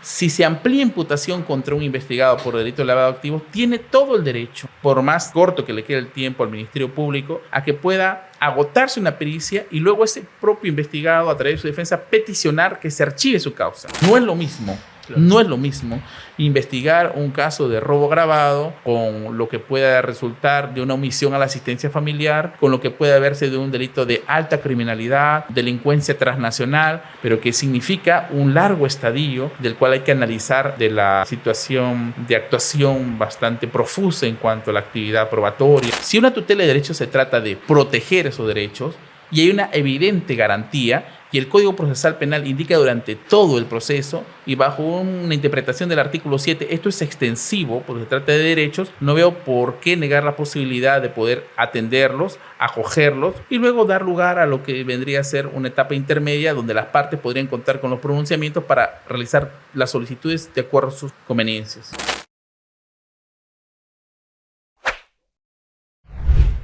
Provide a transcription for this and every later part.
Si se amplía imputación contra un investigado por delito de lavado de activos, tiene todo el derecho, por más corto que le quede el tiempo al Ministerio Público, a que pueda agotarse una pericia y luego ese propio investigado, a través de su defensa, peticionar que se archive su causa. No es lo mismo. Claro. No es lo mismo investigar un caso de robo agravado con lo que pueda resultar de una omisión a la asistencia familiar, con lo que puede verse de un delito de alta criminalidad, delincuencia transnacional, pero que significa un largo estadio del cual hay que analizar de la situación de actuación bastante profusa en cuanto a la actividad probatoria. Si una tutela de derechos se trata de proteger esos derechos y hay una evidente garantía, y el Código Procesal Penal indica durante todo el proceso y bajo una interpretación del artículo 7, esto es extensivo porque se trata de derechos, no veo por qué negar la posibilidad de poder atenderlos, acogerlos y luego dar lugar a lo que vendría a ser una etapa intermedia donde las partes podrían contar con los pronunciamientos para realizar las solicitudes de acuerdo a sus conveniencias.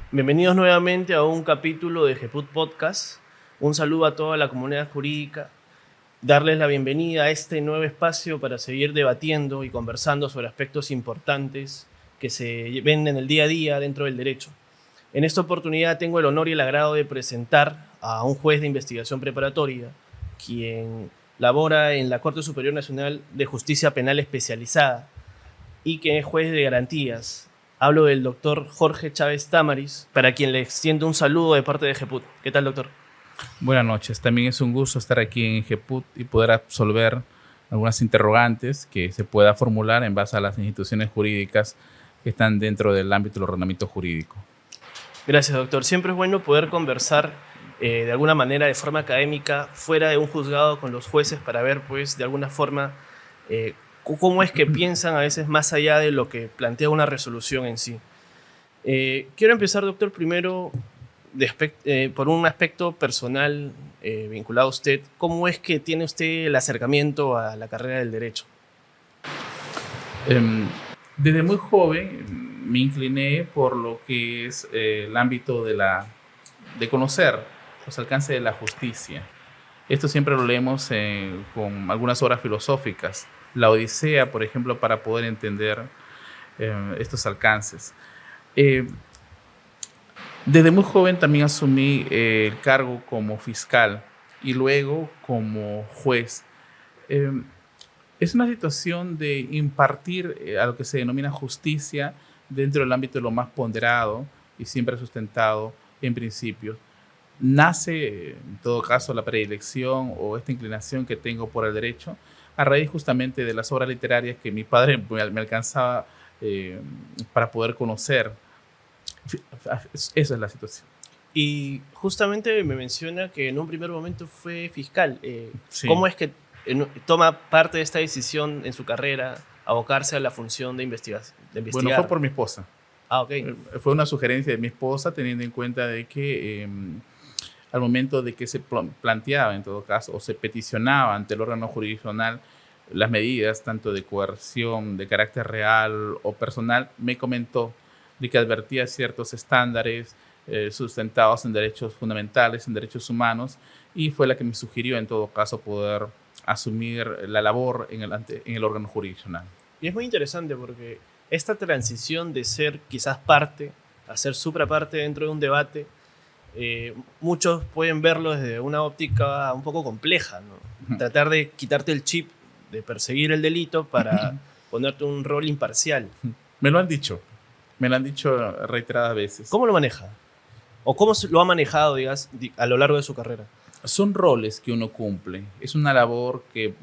Bienvenidos nuevamente a un capítulo de GEPUT Podcast. Un saludo a toda la comunidad jurídica, darles la bienvenida a este nuevo espacio para seguir debatiendo y conversando sobre aspectos importantes que se ven en el día a día dentro del derecho. En esta oportunidad tengo el honor y el agrado de presentar a un juez de investigación preparatoria, quien labora en la Corte Superior Nacional de Justicia Penal Especializada y que es juez de garantías. Hablo del doctor Jorge Chávez Tamaris, para quien le extiendo un saludo de parte de GEPUT. ¿Qué tal, doctor? Buenas noches, también es un gusto estar aquí en GEPUT y poder absolver algunas interrogantes que se pueda formular en base a las instituciones jurídicas que están dentro del ámbito del ordenamiento jurídico. Gracias, doctor. Siempre es bueno poder conversar de alguna manera de forma académica fuera de un juzgado con los jueces para ver, pues, de alguna forma cómo es que piensan a veces más allá de lo que plantea una resolución en sí. Quiero empezar, doctor, primero por un aspecto personal vinculado a usted. ¿Cómo es que tiene usted el acercamiento a la carrera del derecho? Desde muy joven me incliné por lo que es el ámbito de conocer los alcances de la justicia. Esto siempre lo leemos con algunas obras filosóficas. La Odisea, por ejemplo, para poder entender estos alcances. Desde muy joven también asumí el cargo como fiscal y luego como juez. Es una situación de impartir a lo que se denomina justicia dentro del ámbito de lo más ponderado y siempre sustentado en principios. Nace, en todo caso, la predilección o esta inclinación que tengo por el derecho a raíz justamente de las obras literarias que mi padre me alcanzaba para poder conocer. Esa es la situación. Y justamente me menciona que en un primer momento fue fiscal. Sí. ¿Cómo es que toma parte de esta decisión en su carrera, abocarse a la función de investigar? Bueno, fue por mi esposa. Ah, ok. Fue una sugerencia de mi esposa, teniendo en cuenta de que al momento de que se planteaba, en todo caso, o se peticionaba ante el órgano jurisdiccional las medidas, tanto de coerción, de carácter real o personal, me comentó de que advertía ciertos estándares sustentados en derechos fundamentales, en derechos humanos, y fue la que me sugirió, en todo caso, poder asumir la labor en el órgano jurisdiccional. Y es muy interesante porque esta transición de ser quizás parte a ser supraparte dentro de un debate, muchos pueden verlo desde una óptica un poco compleja, ¿no? Tratar de quitarte el chip de perseguir el delito para ponerte un rol imparcial. Me lo han dicho reiteradas veces. ¿Cómo lo maneja? ¿O cómo lo ha manejado, digas, a lo largo de su carrera? Son roles que uno cumple. Es una labor que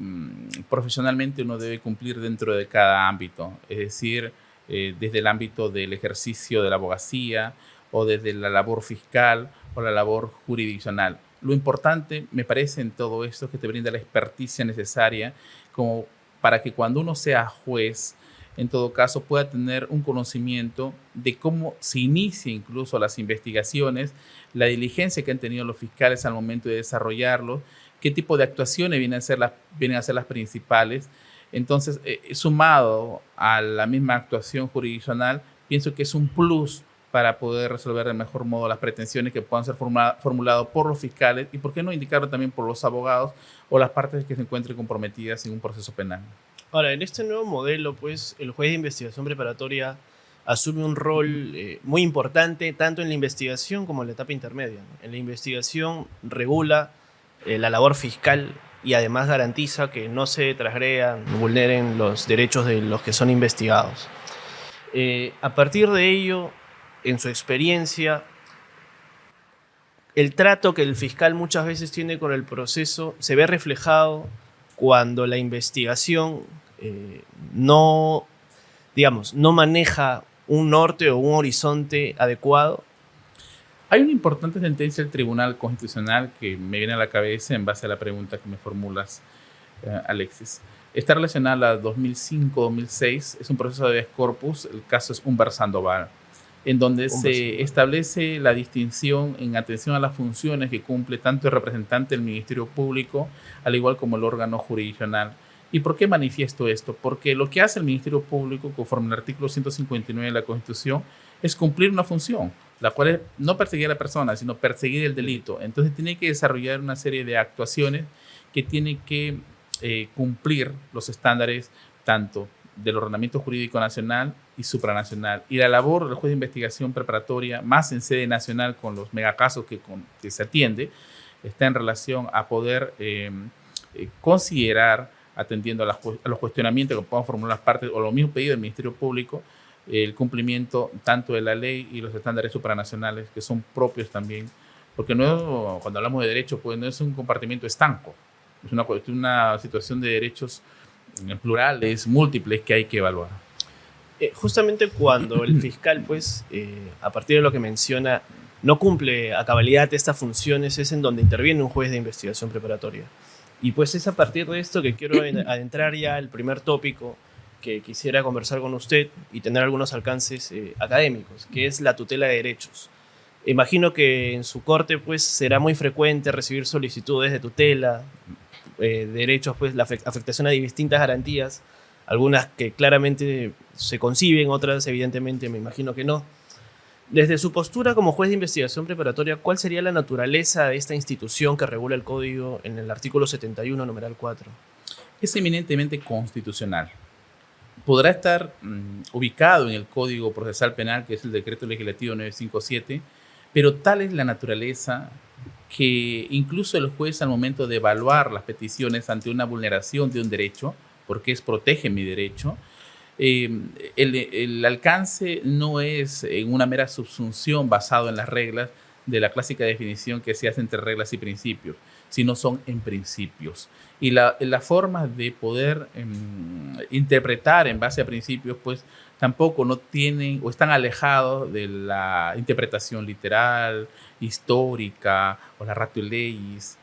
profesionalmente uno debe cumplir dentro de cada ámbito. Es decir, desde el ámbito del ejercicio de la abogacía o desde la labor fiscal o la labor jurisdiccional. Lo importante, me parece, en todo esto es que te brinda la experticia necesaria como para que cuando uno sea juez, en todo caso, pueda tener un conocimiento de cómo se inicia incluso las investigaciones, la diligencia que han tenido los fiscales al momento de desarrollarlo, qué tipo de actuaciones vienen a ser las principales. Entonces, sumado a la misma actuación jurisdiccional, pienso que es un plus para poder resolver de mejor modo las pretensiones que puedan ser formuladas por los fiscales y, por qué no indicarlo también por los abogados o las partes que se encuentren comprometidas en un proceso penal. Ahora, en este nuevo modelo, pues, el juez de investigación preparatoria asume un rol muy importante tanto en la investigación como en la etapa intermedia, ¿no? En la investigación regula la labor fiscal y además garantiza que no se transgredan, vulneren los derechos de los que son investigados. A partir de ello, en su experiencia, el trato que el fiscal muchas veces tiene con el proceso se ve reflejado cuando la investigación no, digamos, no maneja un norte o un horizonte adecuado. Hay una importante sentencia del Tribunal Constitucional que me viene a la cabeza en base a la pregunta que me formulas, Alexis. Está relacionada a 2005-2006, es un proceso de habeas corpus, el caso es Humber Sandoval, en donde se establece la distinción en atención a las funciones que cumple tanto el representante del Ministerio Público, al igual como el órgano jurisdiccional. ¿Y por qué manifiesto esto? Porque lo que hace el Ministerio Público, conforme al artículo 159 de la Constitución, es cumplir una función, la cual es no perseguir a la persona, sino perseguir el delito. Entonces tiene que desarrollar una serie de actuaciones que tienen que cumplir los estándares tanto del ordenamiento jurídico nacional y supranacional. Y la labor del juez de investigación preparatoria, más en sede nacional con los megacasos que se atiende, está en relación a poder considerar, atendiendo a los cuestionamientos que puedan formular las partes o los mismos pedidos del Ministerio Público, el cumplimiento tanto de la ley y los estándares supranacionales que son propios también, porque no, cuando hablamos de derechos, pues no es un compartimiento estanco, es una situación de derechos plurales, múltiples, que hay que evaluar. Justamente cuando el fiscal, pues, a partir de lo que menciona, no cumple a cabalidad estas funciones, es en donde interviene un juez de investigación preparatoria. Y pues es a partir de esto que quiero adentrar ya al primer tópico que quisiera conversar con usted y tener algunos alcances académicos, que es la tutela de derechos. Imagino que en su corte, pues, será muy frecuente recibir solicitudes de tutela, derechos, pues, la afectación a distintas garantías, algunas que claramente se conciben, otras evidentemente me imagino que no. Desde su postura como juez de investigación preparatoria, ¿cuál sería la naturaleza de esta institución que regula el Código en el artículo 71, numeral 4? Es eminentemente constitucional. Podrá estar ubicado en el Código Procesal Penal, que es el Decreto Legislativo 957, pero tal es la naturaleza que incluso el juez, al momento de evaluar las peticiones ante una vulneración de un derecho, porque protege mi derecho, el alcance no es en una mera subsunción basado en las reglas de la clásica definición que se hace entre reglas y principios, sino son en principios. Y las formas de poder interpretar en base a principios, pues tampoco no tienen o están alejados de la interpretación literal, histórica, o la ratio legis,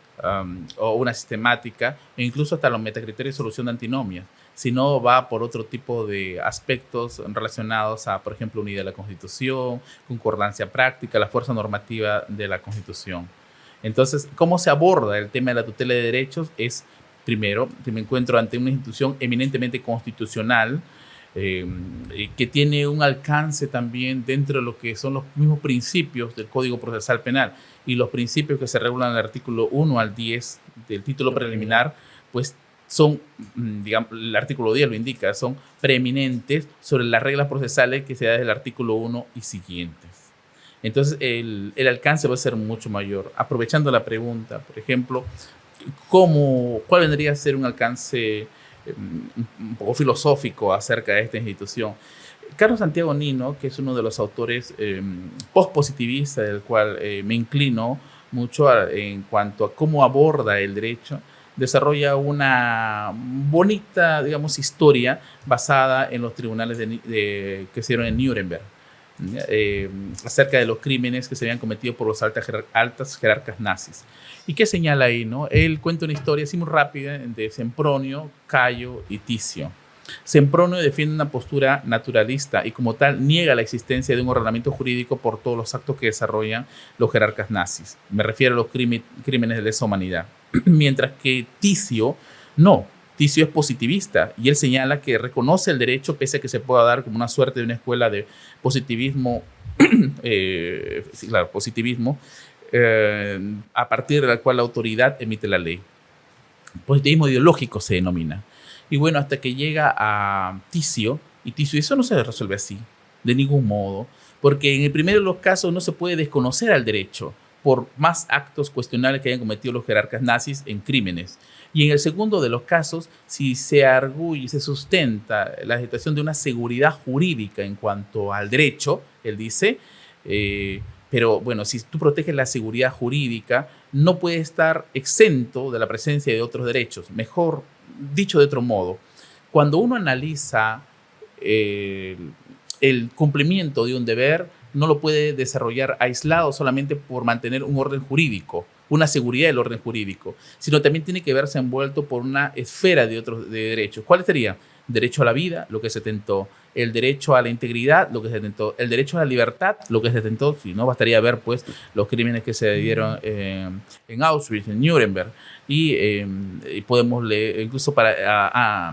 o una sistemática, e incluso hasta los metacriterios de solución de antinomias, sino va por otro tipo de aspectos relacionados a, por ejemplo, unidad de la Constitución, concordancia práctica, la fuerza normativa de la Constitución. Entonces, ¿cómo se aborda el tema de la tutela de derechos? Es, primero, que me encuentro ante una institución eminentemente constitucional, que tiene un alcance también dentro de lo que son los mismos principios del Código Procesal Penal y los principios que se regulan en el artículo 1 al 10 del título preliminar, pues son, digamos, el artículo 10 lo indica, son preeminentes sobre las reglas procesales que se da desde el artículo 1 y siguientes. Entonces, el alcance va a ser mucho mayor. Aprovechando la pregunta, por ejemplo, ¿cuál vendría a ser un alcance un poco filosófico acerca de esta institución? Carlos Santiago Nino, que es uno de los autores postpositivistas, del cual me inclino mucho en cuanto a cómo aborda el derecho, desarrolla una bonita, digamos, historia basada en los tribunales que se dieron en Nuremberg, acerca de los crímenes que se habían cometido por los altas jerarcas nazis. ¿Y qué señala ahí, no? Él cuenta una historia así muy rápida de Sempronio, Cayo y Ticio. Sempronio defiende una postura naturalista y como tal niega la existencia de un ordenamiento jurídico por todos los actos que desarrollan los jerarcas nazis. Me refiero a los crímenes de lesa humanidad. Mientras que Ticio no. Ticio es positivista y él señala que reconoce el derecho pese a que se pueda dar como una suerte de una escuela de positivismo, sí, claro, positivismo, a partir de la cual la autoridad emite la ley. Positivismo ideológico se denomina. Y bueno, hasta que llega a Ticio, y Ticio, eso no se resuelve así, de ningún modo, porque en el primero de los casos no se puede desconocer al derecho por más actos cuestionables que hayan cometido los jerarcas nazis en crímenes. Y en el segundo de los casos, si se arguye y se sustenta la situación de una seguridad jurídica en cuanto al derecho, él dice, pero bueno, si tú proteges la seguridad jurídica, no puede estar exento de la presencia de otros derechos. Mejor dicho de otro modo, cuando uno analiza el cumplimiento de un deber, no lo puede desarrollar aislado solamente por mantener un orden jurídico, una seguridad del orden jurídico, sino también tiene que verse envuelto por una esfera de otros de derechos. ¿Cuál sería? Derecho a la vida, lo que se tentó; el derecho a la integridad, lo que se tentó; el derecho a la libertad, lo que se tentó. Si no, bastaría ver pues los crímenes que se dieron en Auschwitz, en Nuremberg, y podemos leer, incluso para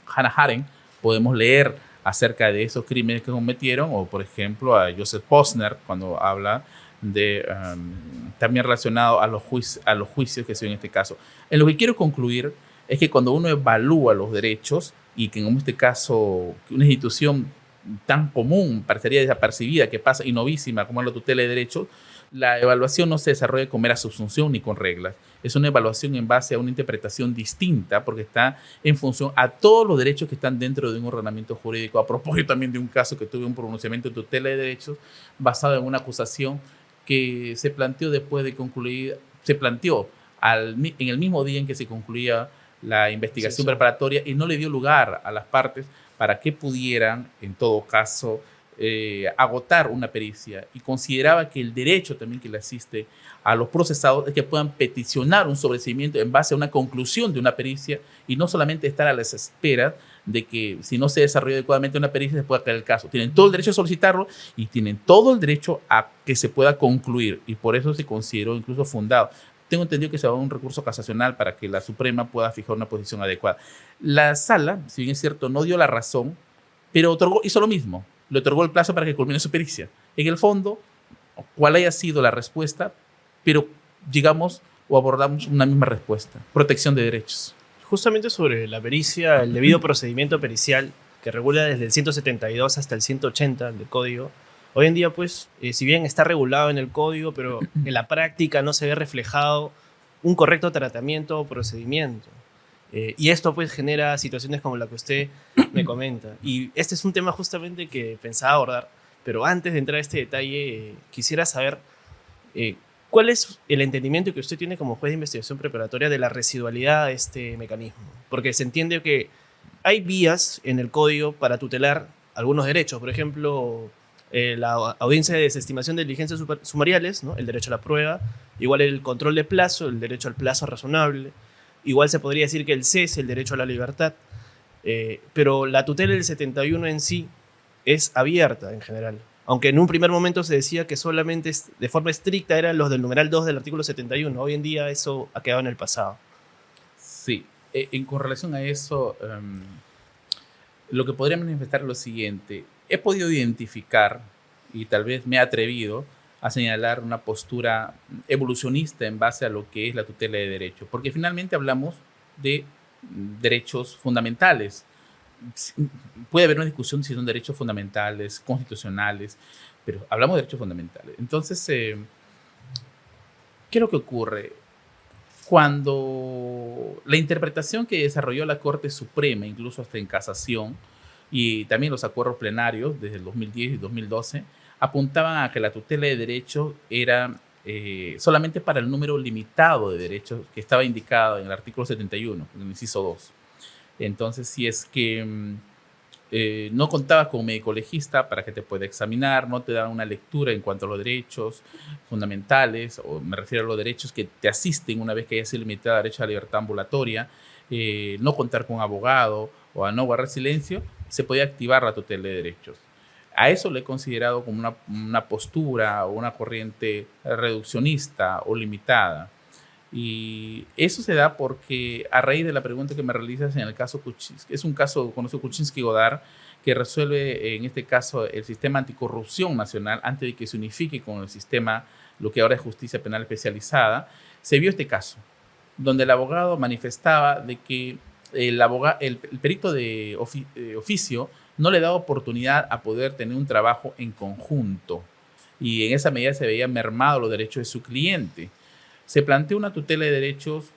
Hannah Arendt, podemos leer acerca de esos crímenes que cometieron, o por ejemplo a Joseph Posner, cuando habla de también relacionado a los juicios que se ven en este caso. En lo que quiero concluir es que cuando uno evalúa los derechos, y que en este caso una institución tan común, parecería desapercibida, que pasa y novísima como es la tutela de derechos, la evaluación no se desarrolla con mera subsunción ni con reglas. Es una evaluación en base a una interpretación distinta, porque está en función a todos los derechos que están dentro de un ordenamiento jurídico. A propósito también de un caso que tuve un pronunciamiento de tutela de derechos basado en una acusación que se planteó después de concluir, se planteó en el mismo día en que se concluía la investigación preparatoria, y no le dio lugar a las partes para que pudieran, en todo caso, agotar una pericia, y consideraba que el derecho también que le asiste a los procesados es que puedan peticionar un sobreseimiento en base a una conclusión de una pericia, y no solamente estar a las esperas de que si no se desarrolla adecuadamente una pericia se pueda caer el caso. Tienen todo el derecho a solicitarlo y tienen todo el derecho a que se pueda concluir, y por eso se consideró incluso fundado. Tengo entendido que se va a un recurso casacional para que la Suprema pueda fijar una posición adecuada. La sala, si bien es cierto, no dio la razón, pero hizo lo mismo. Le otorgó el plazo para que culmine su pericia. En el fondo, cuál haya sido la respuesta, pero llegamos o abordamos una misma respuesta: protección de derechos. Justamente sobre la pericia, el debido procedimiento pericial, que regula desde el 172 hasta el 180 del Código, hoy en día, pues, si bien está regulado en el código, pero en la práctica no se ve reflejado un correcto tratamiento o procedimiento. Y esto, pues, genera situaciones como la que usted me comenta. Y este es un tema justamente que pensaba abordar, pero antes de entrar a este detalle, quisiera saber cuál es el entendimiento que usted tiene como juez de investigación preparatoria de la residualidad de este mecanismo. Porque se entiende que hay vías en el código para tutelar algunos derechos, por ejemplo, la audiencia de desestimación de diligencias sumariales, ¿no? El derecho a la prueba, igual el control de plazo, el derecho al plazo razonable, igual se podría decir que el cese, el derecho a la libertad, pero la tutela del 71 en sí es abierta en general, aunque en un primer momento se decía que solamente de forma estricta eran los del numeral 2 del artículo 71, hoy en día eso ha quedado en el pasado. Sí, con relación a eso, lo que podría manifestar es lo siguiente: he podido identificar, y tal vez me he atrevido a señalar, una postura evolucionista en base a lo que es la tutela de derechos, porque finalmente hablamos de derechos fundamentales. Puede haber una discusión si son derechos fundamentales, constitucionales, pero hablamos de derechos fundamentales. Entonces, ¿qué es lo que ocurre? Cuando la interpretación que desarrolló la Corte Suprema, incluso hasta en casación, y también los acuerdos plenarios desde el 2010 y 2012, apuntaban a que la tutela de derechos era solamente para el número limitado de derechos que estaba indicado en el artículo 71, en el inciso 2. Entonces, si es que no contabas con un médico legista para que te pueda examinar, no te daban una lectura en cuanto a los derechos fundamentales, o me refiero a los derechos que te asisten una vez que haya sido limitada el derecho a la libertad ambulatoria, no contar con un abogado o a no guardar silencio, se podía activar la tutela de derechos. A eso le he considerado como una postura o una corriente reduccionista o limitada. Y eso se da porque, a raíz de la pregunta que me realizas en el caso Kuczynski, es un caso conocido, Kuczynski-Godard, que resuelve en este caso el sistema anticorrupción nacional antes de que se unifique con el sistema, lo que ahora es justicia penal especializada. Se vio este caso, donde el abogado manifestaba de que el perito de oficio no le da oportunidad a poder tener un trabajo en conjunto y en esa medida se veían mermados los derechos de su cliente. Se planteó una tutela de derechos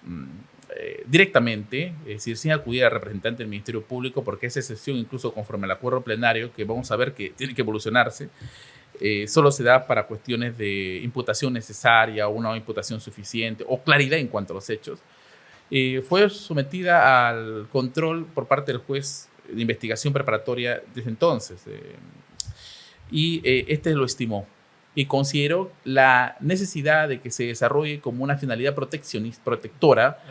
directamente, es decir, sin acudir al representante del Ministerio Público, porque esa excepción, incluso conforme al acuerdo plenario, que vamos a ver que tiene que evolucionarse, solo se da para cuestiones de imputación necesaria o una imputación suficiente o claridad en cuanto a los hechos. Fue sometida al control por parte del juez de investigación preparatoria desde entonces y este lo estimó y consideró la necesidad de que se desarrolle como una finalidad protectora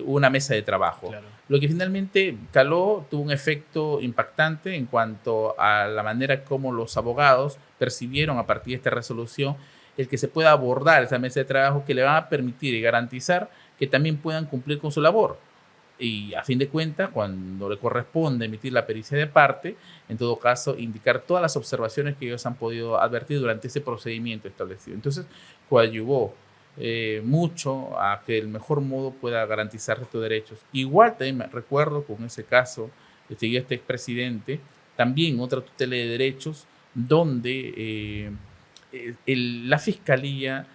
una mesa de trabajo. Claro. Lo que finalmente caló tuvo un efecto impactante en cuanto a la manera como los abogados percibieron a partir de esta resolución el que se pueda abordar esa mesa de trabajo que le va a permitir y garantizar que también puedan cumplir con su labor. Y a fin de cuentas, cuando le corresponde emitir la pericia de parte, en todo caso, indicar todas las observaciones que ellos han podido advertir durante ese procedimiento establecido. Entonces, coadyuvó mucho a que el mejor modo pueda garantizar estos derechos. Igual también me recuerdo con ese caso que siguió este expresidente, también otra tutela de derechos, donde la fiscalía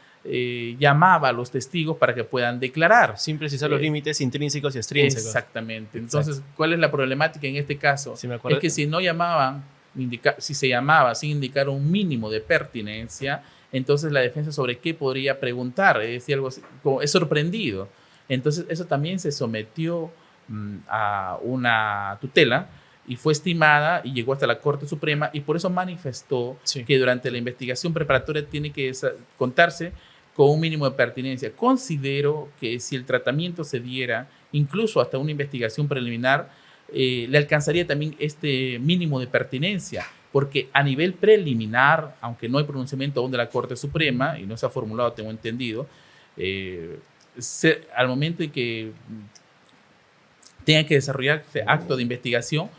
llamaba a los testigos para que puedan declarar. Sin precisar los límites intrínsecos y extrínsecos. Exactamente. Entonces, ¿cuál es la problemática en este caso? Sí, es que si no llamaban, si se llamaba sin indicar un mínimo de pertinencia, entonces la defensa sobre qué podría preguntar, es decir, algo así, como es sorprendido. Entonces, eso también se sometió a una tutela y fue estimada y llegó hasta la Corte Suprema y por eso manifestó que durante la investigación preparatoria tiene que contarse con un mínimo de pertinencia. Considero que si el tratamiento se diera, incluso hasta una investigación preliminar, le alcanzaría también este mínimo de pertinencia, porque a nivel preliminar, aunque no hay pronunciamiento aún de la Corte Suprema, y no se ha formulado, tengo entendido, al momento en que tenga que desarrollarse acto de investigación,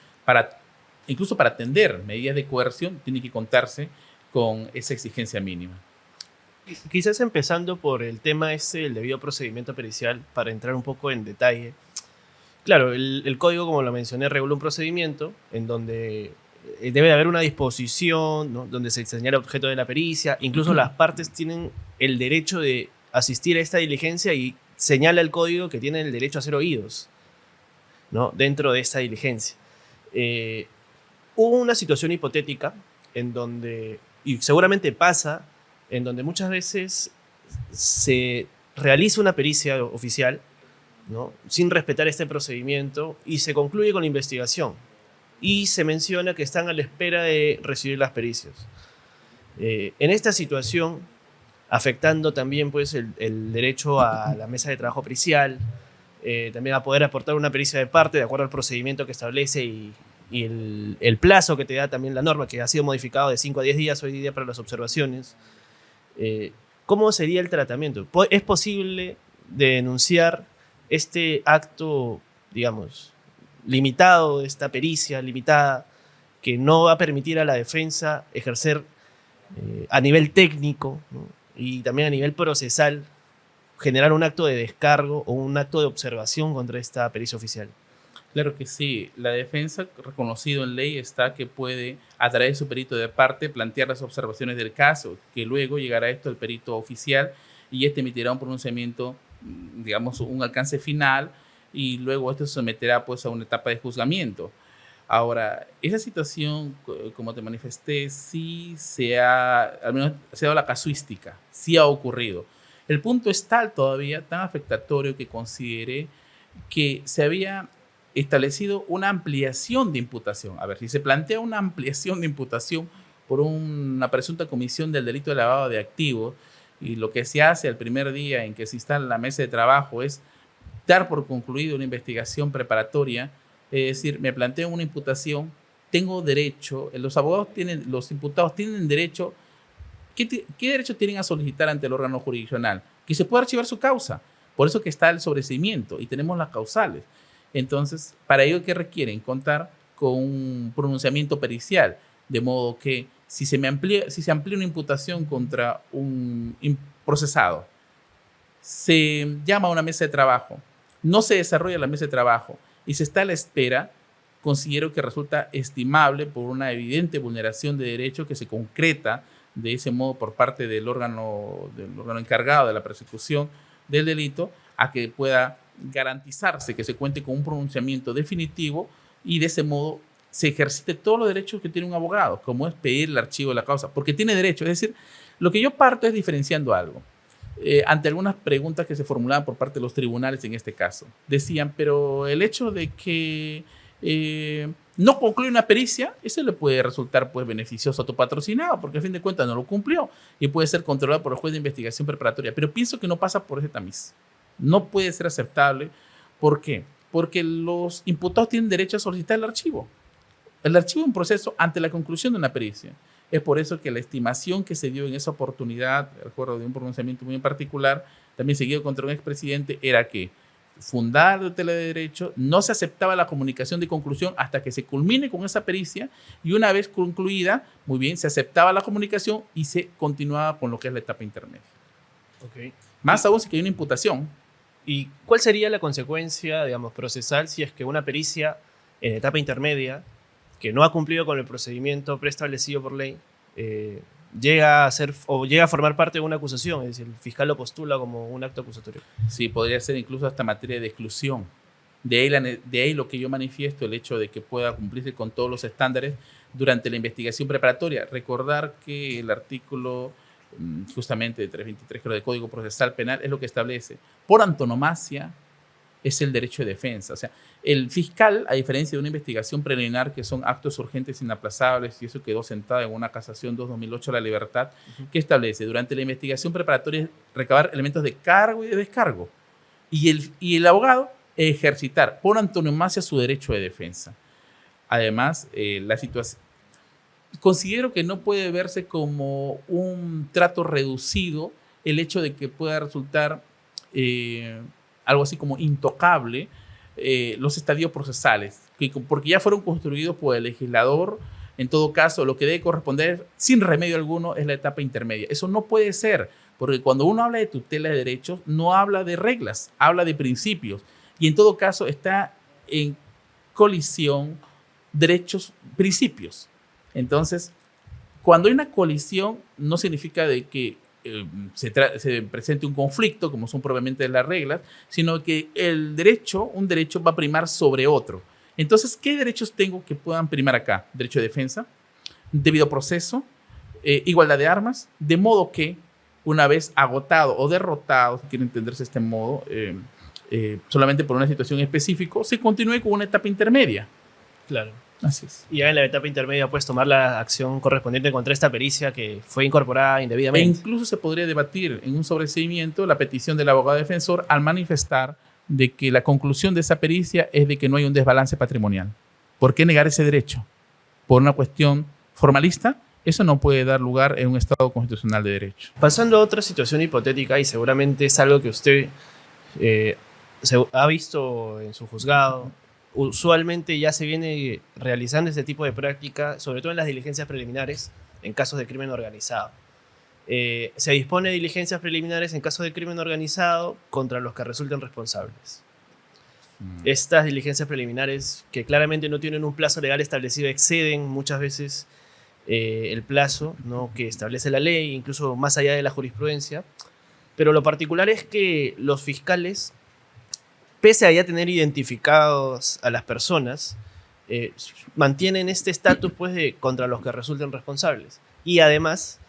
incluso para atender medidas de coerción, tiene que contarse con esa exigencia mínima. Quizás empezando por el tema del debido procedimiento pericial, para entrar un poco en detalle. Claro, el código, como lo mencioné, regula un procedimiento en donde debe de haber una disposición, ¿no?, donde se señala el objeto de la pericia. Incluso las partes tienen el derecho de asistir a esta diligencia y señala el código que tienen el derecho a ser oídos, ¿no?, dentro de esta diligencia. Hubo una situación hipotética en donde, y seguramente pasa, en donde muchas veces se realiza una pericia oficial, ¿no?, sin respetar este procedimiento y se concluye con la investigación y se menciona que están a la espera de recibir las pericias. En esta situación, afectando también pues, el derecho a la mesa de trabajo pericial, también a poder aportar una pericia de parte de acuerdo al procedimiento que establece y el plazo que te da también la norma, que ha sido modificado de 5 a 10 días hoy día para las observaciones. ¿Cómo sería el tratamiento? ¿Es posible denunciar este acto, digamos, limitado, esta pericia limitada, que no va a permitir a la defensa ejercer a nivel técnico, ¿no?, y también a nivel procesal, generar un acto de descargo o un acto de observación contra esta pericia oficial? Claro que sí. La defensa, reconocido en ley, está que puede, a través de su perito de parte, plantear las observaciones del caso, que luego llegará esto al perito oficial y este emitirá un pronunciamiento, digamos, un alcance final, y luego esto se someterá pues, a una etapa de juzgamiento. Ahora, esa situación, como te manifesté, sí al menos se ha dado la casuística, sí ha ocurrido. El punto es todavía tan afectatorio que consideré que se había establecido una ampliación de imputación. A ver, si se plantea una ampliación de imputación por una presunta comisión del delito de lavado de activos, y lo que se hace el primer día en que se instala la mesa de trabajo es dar por concluido una investigación preparatoria, es decir, me planteo una imputación, tengo derecho, los imputados tienen derecho, ¿qué derecho tienen a solicitar ante el órgano jurisdiccional? Que se pueda archivar su causa. Por eso que está el sobreseimiento y tenemos las causales. Entonces, para ello, ¿qué requieren? Contar con un pronunciamiento pericial, de modo que si se amplía una imputación contra un procesado, se llama a una mesa de trabajo, no se desarrolla la mesa de trabajo y se está a la espera, considero que resulta estimable por una evidente vulneración de derechos que se concreta de ese modo por parte del órgano encargado de la persecución del delito, a que pueda garantizarse que se cuente con un pronunciamiento definitivo y de ese modo se ejercite todos los derechos que tiene un abogado, como es pedir el archivo de la causa, porque tiene derecho. Es decir, lo que yo parto es diferenciando algo. Ante algunas preguntas que se formulaban por parte de los tribunales en este caso, decían, pero el hecho de que no concluye una pericia, eso le puede resultar pues beneficioso a tu patrocinado, porque a fin de cuentas no lo cumplió y puede ser controlado por el juez de investigación preparatoria. Pero pienso que no pasa por ese tamiz. No puede ser aceptable. ¿Por qué? Porque los imputados tienen derecho a solicitar el archivo. El archivo de un proceso ante la conclusión de una pericia. Es por eso que la estimación que se dio en esa oportunidad, de acuerdo de un pronunciamiento muy en particular, también seguido contra un expresidente, era que, fundada la tutela de derecho, no se aceptaba la comunicación de conclusión hasta que se culmine con esa pericia, y una vez concluida, muy bien, se aceptaba la comunicación y se continuaba con lo que es la etapa intermedia. Okay. Más aún si que hay una imputación. ¿Y cuál sería la consecuencia, digamos, procesal si es que una pericia en etapa intermedia, que no ha cumplido con el procedimiento preestablecido por ley, llega a formar parte de una acusación? Es decir, el fiscal lo postula como un acto acusatorio. Sí, podría ser incluso hasta materia de exclusión. De ahí lo que yo manifiesto, el hecho de que pueda cumplirse con todos los estándares durante la investigación preparatoria. Recordar que el artículo justamente de 323, creo, del Código Procesal Penal es lo que establece, por antonomasia, es el derecho de defensa. O sea, el fiscal, a diferencia de una investigación preliminar, que son actos urgentes inaplazables, y eso quedó sentado en una casación 2/2008 a la libertad, que establece durante la investigación preparatoria recabar elementos de cargo y de descargo, y el abogado ejercitar por antonomasia su derecho de defensa. Además, la situación, considero que no puede verse como un trato reducido el hecho de que pueda resultar algo así como intocable los estadios procesales, porque ya fueron construidos por el legislador. En todo caso, lo que debe corresponder sin remedio alguno es la etapa intermedia. Eso no puede ser, porque cuando uno habla de tutela de derechos, no habla de reglas, habla de principios. Y en todo caso está en colisión derechos, principios. Entonces, cuando hay una colisión, no significa de que se presente un conflicto, como son propiamente las reglas, sino que un derecho va a primar sobre otro. Entonces, ¿qué derechos tengo que puedan primar acá? Derecho de defensa, debido proceso, igualdad de armas, de modo que una vez agotado o derrotado, si quiere entenderse de este modo, solamente por una situación específica, se continúe con una etapa intermedia. Claro. Así es. Y ya en la etapa intermedia puedes tomar la acción correspondiente contra esta pericia que fue incorporada indebidamente. E incluso se podría debatir en un sobreseimiento la petición del abogado defensor al manifestar de que la conclusión de esa pericia es de que no hay un desbalance patrimonial. ¿Por qué negar ese derecho? ¿Por una cuestión formalista? Eso no puede dar lugar en un Estado constitucional de derecho. Pasando a otra situación hipotética, y seguramente es algo que usted se ha visto en su juzgado. Usualmente ya se viene realizando este tipo de práctica, sobre todo en las diligencias preliminares, en casos de crimen organizado. Se dispone de diligencias preliminares en caso de crimen organizado contra los que resulten responsables. Estas diligencias preliminares, que claramente no tienen un plazo legal establecido, exceden muchas veces el plazo, ¿no?, que establece la ley, incluso más allá de la jurisprudencia. Pero lo particular es que los fiscales, pese a ya tener identificados a las personas, mantienen este estatus pues, contra los que resulten responsables. Y además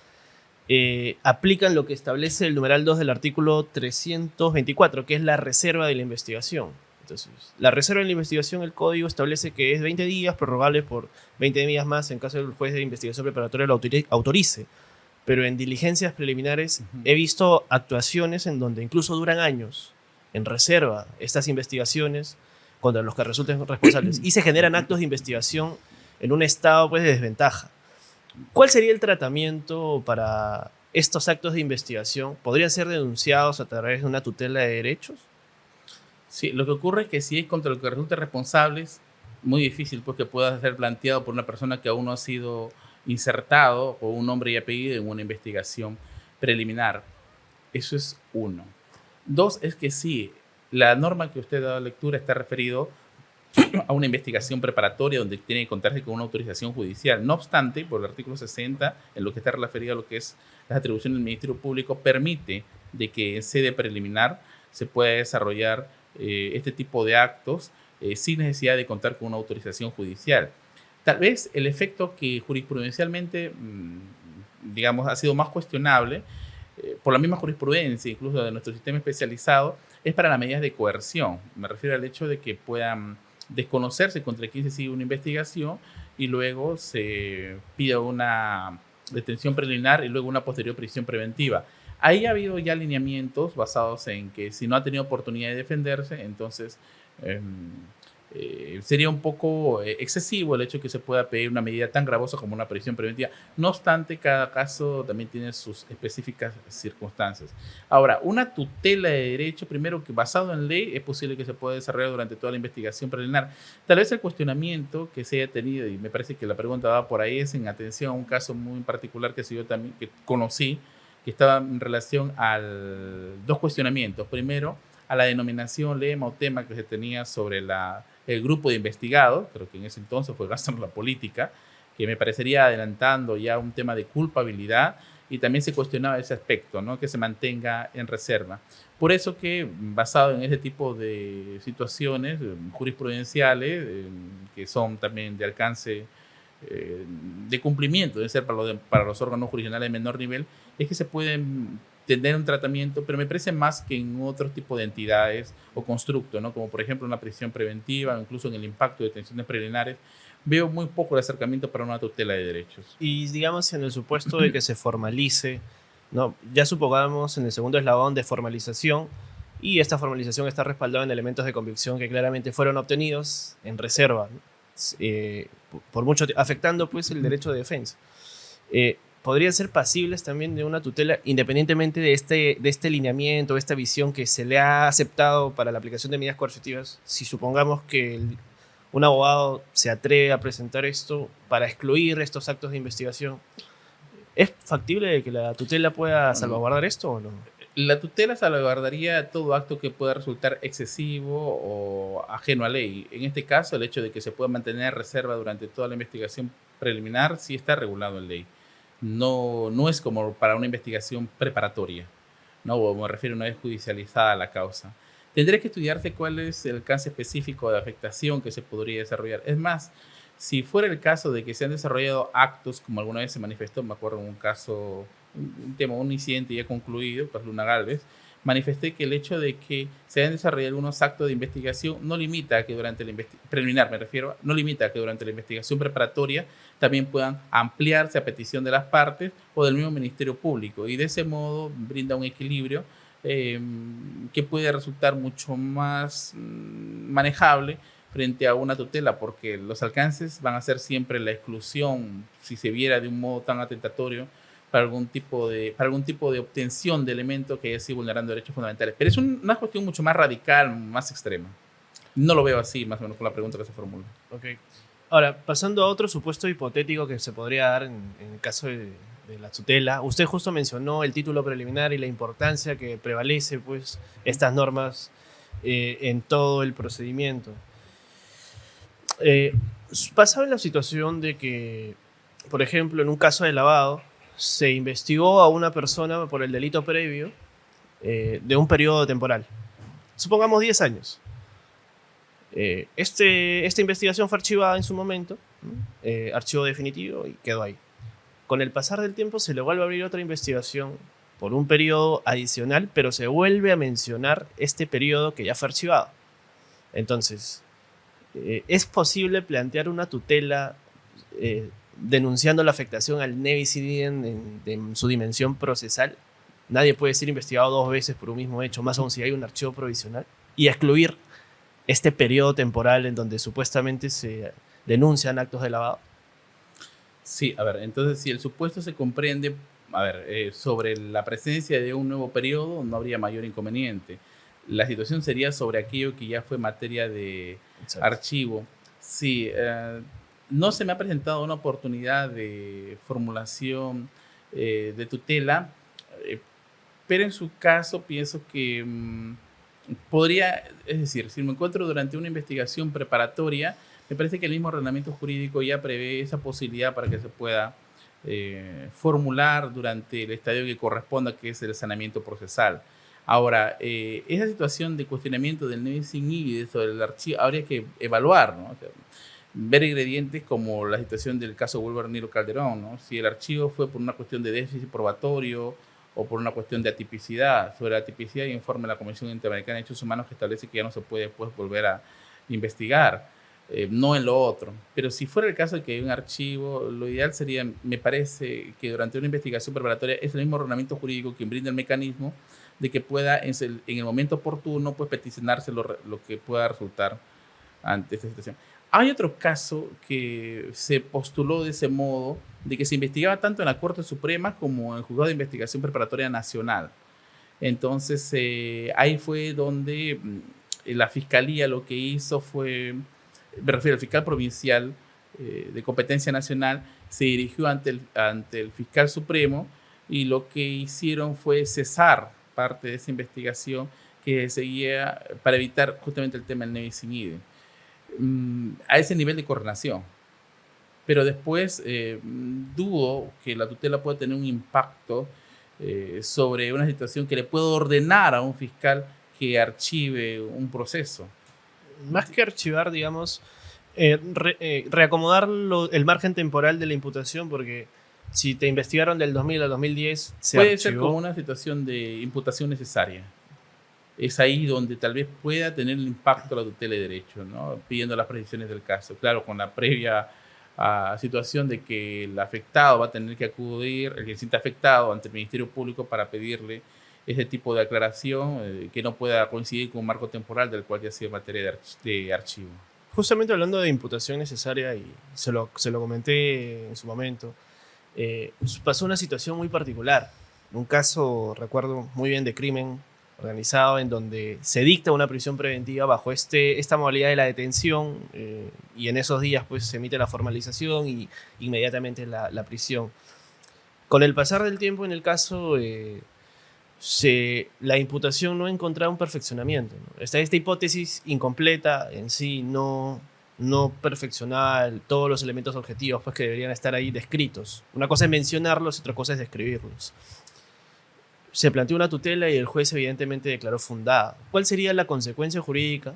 aplican lo que establece el numeral 2 del artículo 324, que es la reserva de la investigación. Entonces, la reserva de la investigación, el código establece que es 20 días, prorrogables por 20 días más en caso del juez de investigación preparatoria lo autorice. Pero en diligencias preliminares he visto actuaciones en donde incluso duran años en reserva estas investigaciones contra los que resulten responsables y se generan actos de investigación en un estado pues, de desventaja. ¿Cuál sería el tratamiento para estos actos de investigación? ¿Podrían ser denunciados a través de una tutela de derechos? Sí, lo que ocurre es que si es contra los que resulten responsables, muy difícil pues, que pueda ser planteado por una persona que aún no ha sido insertado con un nombre y apellido en una investigación preliminar. Eso es uno. Dos, es que sí, la norma que usted ha dado lectura está referido a una investigación preparatoria donde tiene que contarse con una autorización judicial. No obstante, por el artículo 60, en lo que está referido a lo que es las atribuciones del Ministerio Público, permite de que en sede preliminar se pueda desarrollar este tipo de actos sin necesidad de contar con una autorización judicial. Tal vez el efecto que jurisprudencialmente, digamos, ha sido más cuestionable por la misma jurisprudencia, incluso de nuestro sistema especializado, es para las medidas de coerción. Me refiero al hecho de que puedan desconocerse contra quién se sigue una investigación y luego se pida una detención preliminar y luego una posterior prisión preventiva. Ahí ha habido ya alineamientos basados en que si no ha tenido oportunidad de defenderse, entonces sería un poco excesivo el hecho de que se pueda pedir una medida tan gravosa como una prisión preventiva. No obstante, cada caso también tiene sus específicas circunstancias. Ahora, una tutela de derecho, primero que basado en ley, es posible que se pueda desarrollar durante toda la investigación preliminar. Tal vez el cuestionamiento que se haya tenido, y me parece que la pregunta va por ahí, es en atención a un caso muy particular que yo también que conocí, que estaba en relación a dos cuestionamientos. Primero, a la denominación, lema o tema que se tenía sobre el grupo de investigados, creo que en ese entonces fue Gasto en la Política, que me parecería adelantando ya un tema de culpabilidad, y también se cuestionaba ese aspecto, ¿no? Que se mantenga en reserva. Por eso que, basado en ese tipo de situaciones jurisprudenciales, que son también de alcance de cumplimiento, debe ser para los órganos jurisdiccionales de menor nivel, es que se pueden tener un tratamiento, pero me parece más que en otro tipo de entidades o constructos, ¿no? Como por ejemplo una prisión preventiva o incluso en el impacto de detenciones preliminares, veo muy poco el acercamiento para una tutela de derechos. Y digamos, en el supuesto de que se formalice, ¿no? Ya supongamos en el segundo eslabón de formalización, y esta formalización está respaldada en elementos de convicción que claramente fueron obtenidos en reserva, ¿no? Por mucho afectando pues el derecho de defensa. Podrían ser pasibles también de una tutela independientemente de este lineamiento, de esta visión que se le ha aceptado para la aplicación de medidas coercitivas. Si supongamos que un abogado se atreve a presentar esto para excluir estos actos de investigación, ¿es factible de que la tutela pueda salvaguardar esto o no? La tutela salvaguardaría todo acto que pueda resultar excesivo o ajeno a ley. En este caso, el hecho de que se pueda mantener reserva durante toda la investigación preliminar sí está regulado en ley. No es como para una investigación preparatoria, ¿no? O me refiero una vez judicializada la causa. Tendría que estudiarse cuál es el alcance específico de afectación que se podría desarrollar. Es más, si fuera el caso de que se han desarrollado actos, como alguna vez se manifestó, me acuerdo en un caso, un incidente ya concluido, pues Luna Galvez, manifesté que el hecho de que se hayan desarrollado algunos actos de investigación no limita a que durante la preliminar, me refiero, no limita a que durante la investigación preparatoria también puedan ampliarse a petición de las partes o del mismo Ministerio Público, y de ese modo brinda un equilibrio que puede resultar mucho más manejable frente a una tutela, porque los alcances van a ser siempre la exclusión, si se viera de un modo tan atentatorio, para algún tipo de obtención de elementos que haya sido vulnerando derechos fundamentales. Pero es una cuestión mucho más radical, más extrema. No lo veo así, más o menos, con la pregunta que se formula. Ok. Ahora, pasando a otro supuesto hipotético que se podría dar en el caso de la tutela. Usted justo mencionó el título preliminar y la importancia que prevalece, pues, estas normas en todo el procedimiento. Pasaba en la situación de que, por ejemplo, en un caso de lavado, se investigó a una persona por el delito previo de un periodo temporal. Supongamos 10 años. Esta investigación fue archivada en su momento, archivo definitivo, y quedó ahí. Con el pasar del tiempo se le vuelve a abrir otra investigación por un periodo adicional, pero se vuelve a mencionar este periodo que ya fue archivado. Entonces, ¿es posible plantear una tutela denunciando la afectación al ne bis idem en su dimensión procesal? Nadie puede ser investigado 2 veces por un mismo hecho, más aún si hay un archivo provisional, y excluir este periodo temporal en donde supuestamente se denuncian actos de lavado. Sí, a ver, entonces si el supuesto se comprende, a ver, sobre la presencia de un nuevo periodo, no habría mayor inconveniente. La situación sería sobre aquello que ya fue materia de archivo. Sí, no se me ha presentado una oportunidad de formulación de tutela, pero en su caso pienso que podría, es decir, si me encuentro durante una investigación preparatoria, me parece que el mismo ordenamiento jurídico ya prevé esa posibilidad para que se pueda formular durante el estadio que corresponda, que es el saneamiento procesal. Ahora, esa situación de cuestionamiento del nebis in idem sobre el archivo habría que evaluar, ¿no? O sea, ver ingredientes como la situación del caso Wilber Nilo Calderón, ¿no? Si el archivo fue por una cuestión de déficit probatorio o por una cuestión de atipicidad. Sobre la atipicidad, informe la Comisión Interamericana de Derechos Humanos que establece que ya no se puede después volver a investigar, no en lo otro. Pero si fuera el caso de que hay un archivo, lo ideal sería, me parece, que durante una investigación preparatoria es el mismo ordenamiento jurídico quien brinda el mecanismo de que pueda en el momento oportuno pues peticionarse lo que pueda resultar ante esta situación. Hay otro caso que se postuló de ese modo, de que se investigaba tanto en la Corte Suprema como en el Juzgado de Investigación Preparatoria Nacional. Entonces, ahí fue donde la Fiscalía lo que hizo fue, me refiero al fiscal provincial de competencia nacional, se dirigió ante el fiscal supremo y lo que hicieron fue cesar parte de esa investigación que seguía para evitar justamente el tema del nebis in idem. A ese nivel de coordinación. Pero después dudo que la tutela pueda tener un impacto sobre una situación que le pueda ordenar a un fiscal que archive un proceso. Más que archivar, digamos, reacomodar el margen temporal de la imputación, porque si te investigaron del 2000 al 2010, se puede archivó. Ser como una situación de imputación necesaria. Es ahí donde tal vez pueda tener el impacto la tutela de derecho, ¿no? Pidiendo las precisiones del caso. Claro, con la previa situación de que el afectado va a tener que acudir, el que se sienta afectado ante el Ministerio Público para pedirle ese tipo de aclaración que no pueda coincidir con un marco temporal del cual ya ha sido materia de archivo. Justamente hablando de imputación necesaria, y se lo comenté en su momento, pasó una situación muy particular. Un caso, recuerdo muy bien, de crimen organizado en donde se dicta una prisión preventiva bajo esta modalidad de la detención y en esos días pues se emite la formalización y inmediatamente la prisión. Con el pasar del tiempo en el caso la imputación no ha encontrado un perfeccionamiento, ¿no? Esta hipótesis incompleta en sí, no perfeccionada todos los elementos objetivos pues, que deberían estar ahí descritos. Una cosa es mencionarlos y otra cosa es describirlos. Se planteó una tutela y el juez evidentemente declaró fundada. ¿Cuál sería la consecuencia jurídica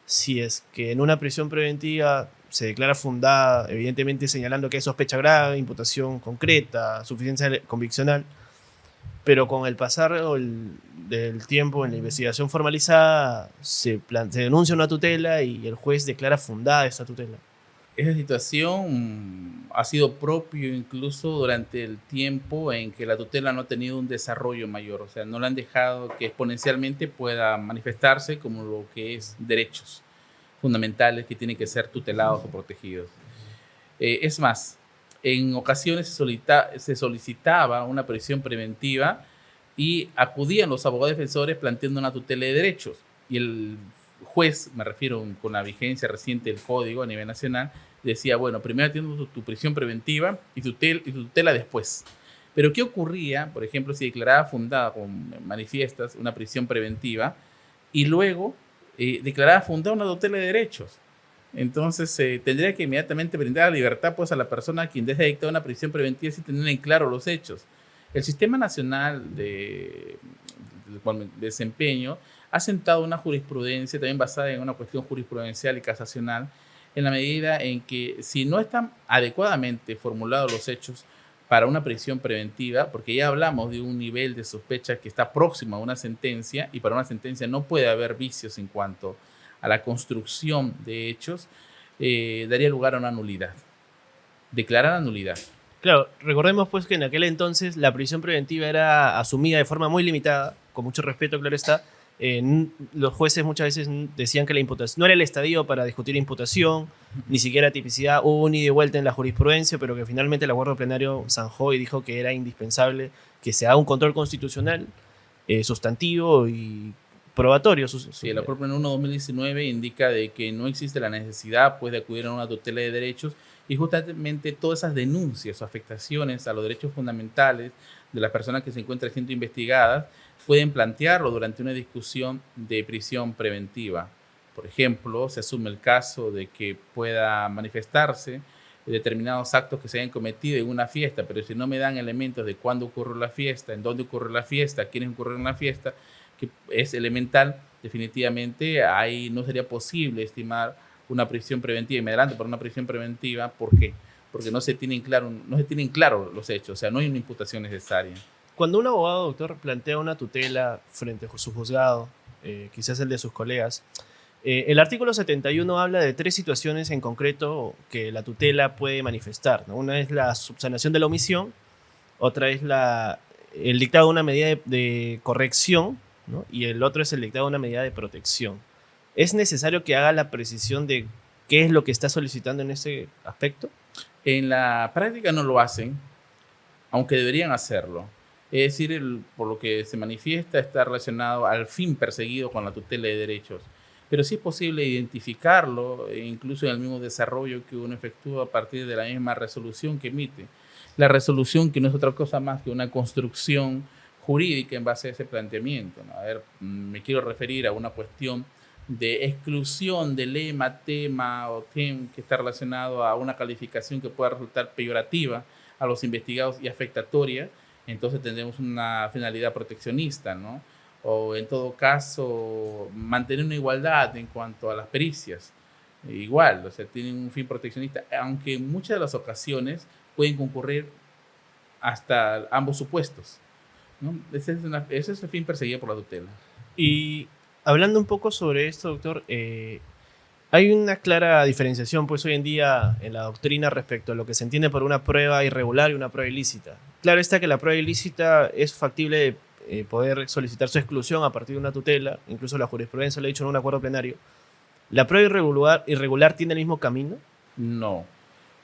si es que en una prisión preventiva se declara fundada, evidentemente señalando que hay sospecha grave, imputación concreta, suficiencia conviccional, pero con el pasar del tiempo en la investigación formalizada se denuncia una tutela y el juez declara fundada esta tutela? Esa situación ha sido propio incluso durante el tiempo en que la tutela no ha tenido un desarrollo mayor, o sea, no le han dejado que exponencialmente pueda manifestarse como lo que es derechos fundamentales que tienen que ser tutelados o protegidos. Es más, en ocasiones se solicitaba una prisión preventiva y acudían los abogados defensores planteando una tutela de derechos y el juez, me refiero con la vigencia reciente del código a nivel nacional, decía, bueno, primero tienes tu prisión preventiva y tu tutela después. Pero ¿qué ocurría, por ejemplo, si declaraba fundada con manifiestas una prisión preventiva y luego declaraba fundada una tutela de derechos? Entonces tendría que inmediatamente brindar la libertad pues, a la persona a quien desea dictar una prisión preventiva sin tener en claro los hechos. El Sistema Nacional de Desempeño ha sentado una jurisprudencia también basada en una cuestión jurisprudencial y casacional en la medida en que si no están adecuadamente formulados los hechos para una prisión preventiva, porque ya hablamos de un nivel de sospecha que está próximo a una sentencia y para una sentencia no puede haber vicios en cuanto a la construcción de hechos, daría lugar a una nulidad. Declarar nulidad. Claro, recordemos pues que en aquel entonces la prisión preventiva era asumida de forma muy limitada, con mucho respeto, claro está. Los jueces muchas veces decían que la imputación no era el estadio para discutir imputación, ni siquiera tipicidad, hubo un ida y vuelta en la jurisprudencia, pero que finalmente el acuerdo plenario zanjó y dijo que era indispensable que se haga un control constitucional, sustantivo y probatorio. Sí, el acuerdo plenario 1/2019 indica de que no existe la necesidad pues, de acudir a una tutela de derechos y justamente todas esas denuncias o afectaciones a los derechos fundamentales de las personas que se encuentran siendo investigadas pueden plantearlo durante una discusión de prisión preventiva. Por ejemplo, se asume el caso de que pueda manifestarse determinados actos que se hayan cometido en una fiesta, pero si no me dan elementos de cuándo ocurrió la fiesta, en dónde ocurrió la fiesta, quiénes ocurrieron en la fiesta, que es elemental, definitivamente ahí no sería posible estimar una prisión preventiva. Y me adelanto por una prisión preventiva, ¿por qué? Porque no se tienen claro los hechos, o sea, no hay una imputación necesaria. Cuando un abogado, doctor, plantea una tutela frente a su juzgado, quizás el de sus colegas, el artículo 71 habla de 3 situaciones en concreto que la tutela puede manifestar, ¿no? Una es la subsanación de la omisión, otra es el dictado de una medida de corrección, ¿no? Y el otro es el dictado de una medida de protección. ¿Es necesario que haga la precisión de qué es lo que está solicitando en ese aspecto? En la práctica no lo hacen, aunque deberían hacerlo. Es decir, por lo que se manifiesta está relacionado al fin perseguido con la tutela de derechos. Pero sí es posible identificarlo, incluso en el mismo desarrollo que uno efectúa a partir de la misma resolución que emite. La resolución que no es otra cosa más que una construcción jurídica en base a ese planteamiento, ¿no? A ver, me quiero referir a una cuestión de exclusión de lema, tema o tem que está relacionado a una calificación que pueda resultar peyorativa a los investigados y afectatoria, entonces tendremos una finalidad proteccionista, ¿no? O en todo caso mantener una igualdad en cuanto a las pericias. Igual, o sea, tienen un fin proteccionista, aunque en muchas de las ocasiones pueden concurrir hasta ambos supuestos, ¿no? Ese es el fin perseguido por la tutela. Y hablando un poco sobre esto, doctor, hay una clara diferenciación pues hoy en día en la doctrina respecto a lo que se entiende por una prueba irregular y una prueba ilícita. Claro está que la prueba ilícita es factible poder solicitar su exclusión a partir de una tutela, incluso la jurisprudencia lo ha dicho en un acuerdo plenario. ¿La prueba irregular tiene el mismo camino? No.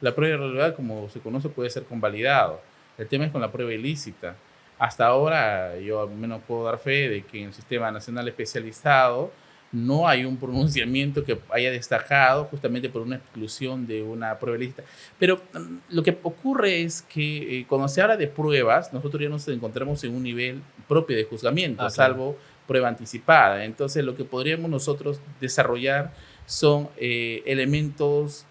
La prueba irregular, como se conoce, puede ser convalidado. El tema es con la prueba ilícita. Hasta ahora, yo al menos puedo dar fe de que en el sistema nacional especializado no hay un pronunciamiento que haya destacado justamente por una exclusión de una prueba ilícita. Pero lo que ocurre es que cuando se habla de pruebas, nosotros ya nos encontramos en un nivel propio de juzgamiento, salvo prueba anticipada. Entonces, lo que podríamos nosotros desarrollar son elementos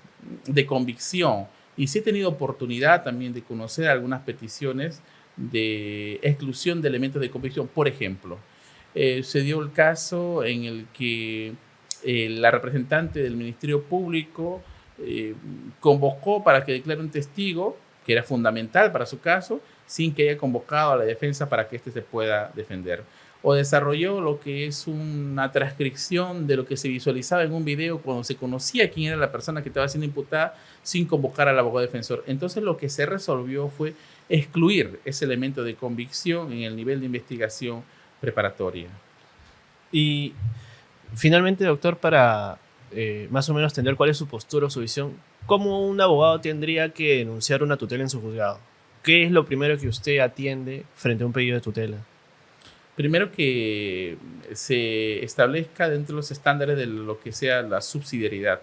de convicción. Y sí he tenido oportunidad también de conocer algunas peticiones de exclusión de elementos de convicción. Por ejemplo, se dio el caso en el que la representante del Ministerio Público convocó para que declare un testigo que era fundamental para su caso, sin que haya convocado a la defensa para que éste se pueda defender. O desarrolló lo que es una transcripción de lo que se visualizaba en un video cuando se conocía quién era la persona que estaba siendo imputada sin convocar al abogado defensor. Entonces lo que se resolvió fue excluir ese elemento de convicción en el nivel de investigación preparatoria. Y finalmente, doctor, para más o menos entender cuál es su postura o su visión, ¿cómo un abogado tendría que denunciar una tutela en su juzgado? ¿Qué es lo primero que usted atiende frente a un pedido de tutela? Primero, que se establezca dentro de los estándares de lo que sea la subsidiariedad.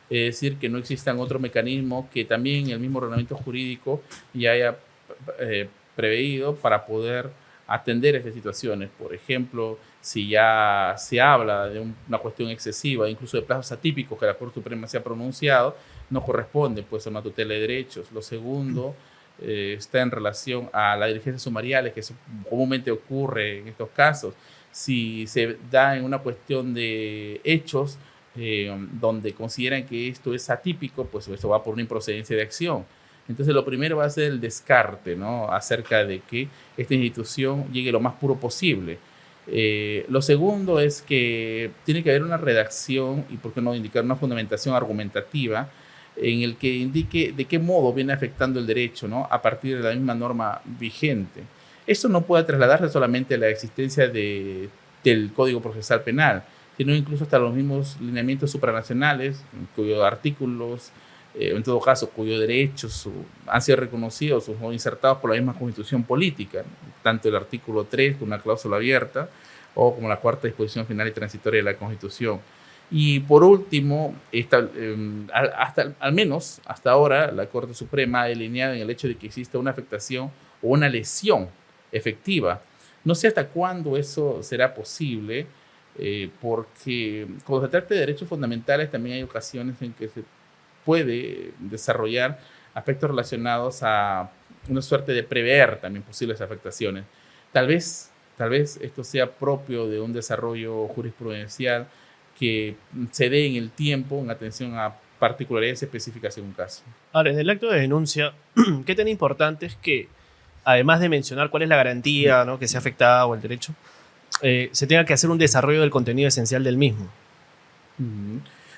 Es decir, que no existan otro mecanismo que también el mismo ordenamiento jurídico ya haya preveído para poder atender estas situaciones. Por ejemplo, si ya se habla de una cuestión excesiva, incluso de plazos atípicos que la Corte Suprema se ha pronunciado, no corresponde pues a una tutela de derechos. Lo segundo está en relación a las diligencias sumariales, que comúnmente ocurre en estos casos. Si se da en una cuestión de hechos donde consideran que esto es atípico, pues eso va por una improcedencia de acción. Entonces lo primero va a ser el descarte, ¿no?, acerca de que esta institución llegue lo más puro posible. Lo segundo es que tiene que haber una redacción y, por qué no, indicar una fundamentación argumentativa en el que indique de qué modo viene afectando el derecho, ¿no?, a partir de la misma norma vigente. Esto no puede trasladarse solamente a la existencia del Código Procesal Penal, sino incluso hasta los mismos lineamientos supranacionales, cuyos artículos, en todo caso, cuyos derechos han sido reconocidos o insertados por la misma Constitución política, ¿no?, tanto el artículo 3, con una cláusula abierta, o como la cuarta disposición final y transitoria de la Constitución. Y por último, al menos hasta ahora, la Corte Suprema ha delineado en el hecho de que existe una afectación o una lesión efectiva No sé hasta cuándo eso será posible, porque cuando se trata de derechos fundamentales también hay ocasiones en que se puede desarrollar aspectos relacionados a una suerte de prever también posibles afectaciones. Tal vez, tal vez esto sea propio de un desarrollo jurisprudencial que se dé en el tiempo en atención a particularidades específicas en un caso. Ahora, en el acto de denuncia, ¿qué tan importante es que, además de mencionar cuál es la garantía, ¿no?, que sea afectada o el derecho, se tenga que hacer un desarrollo del contenido esencial del mismo?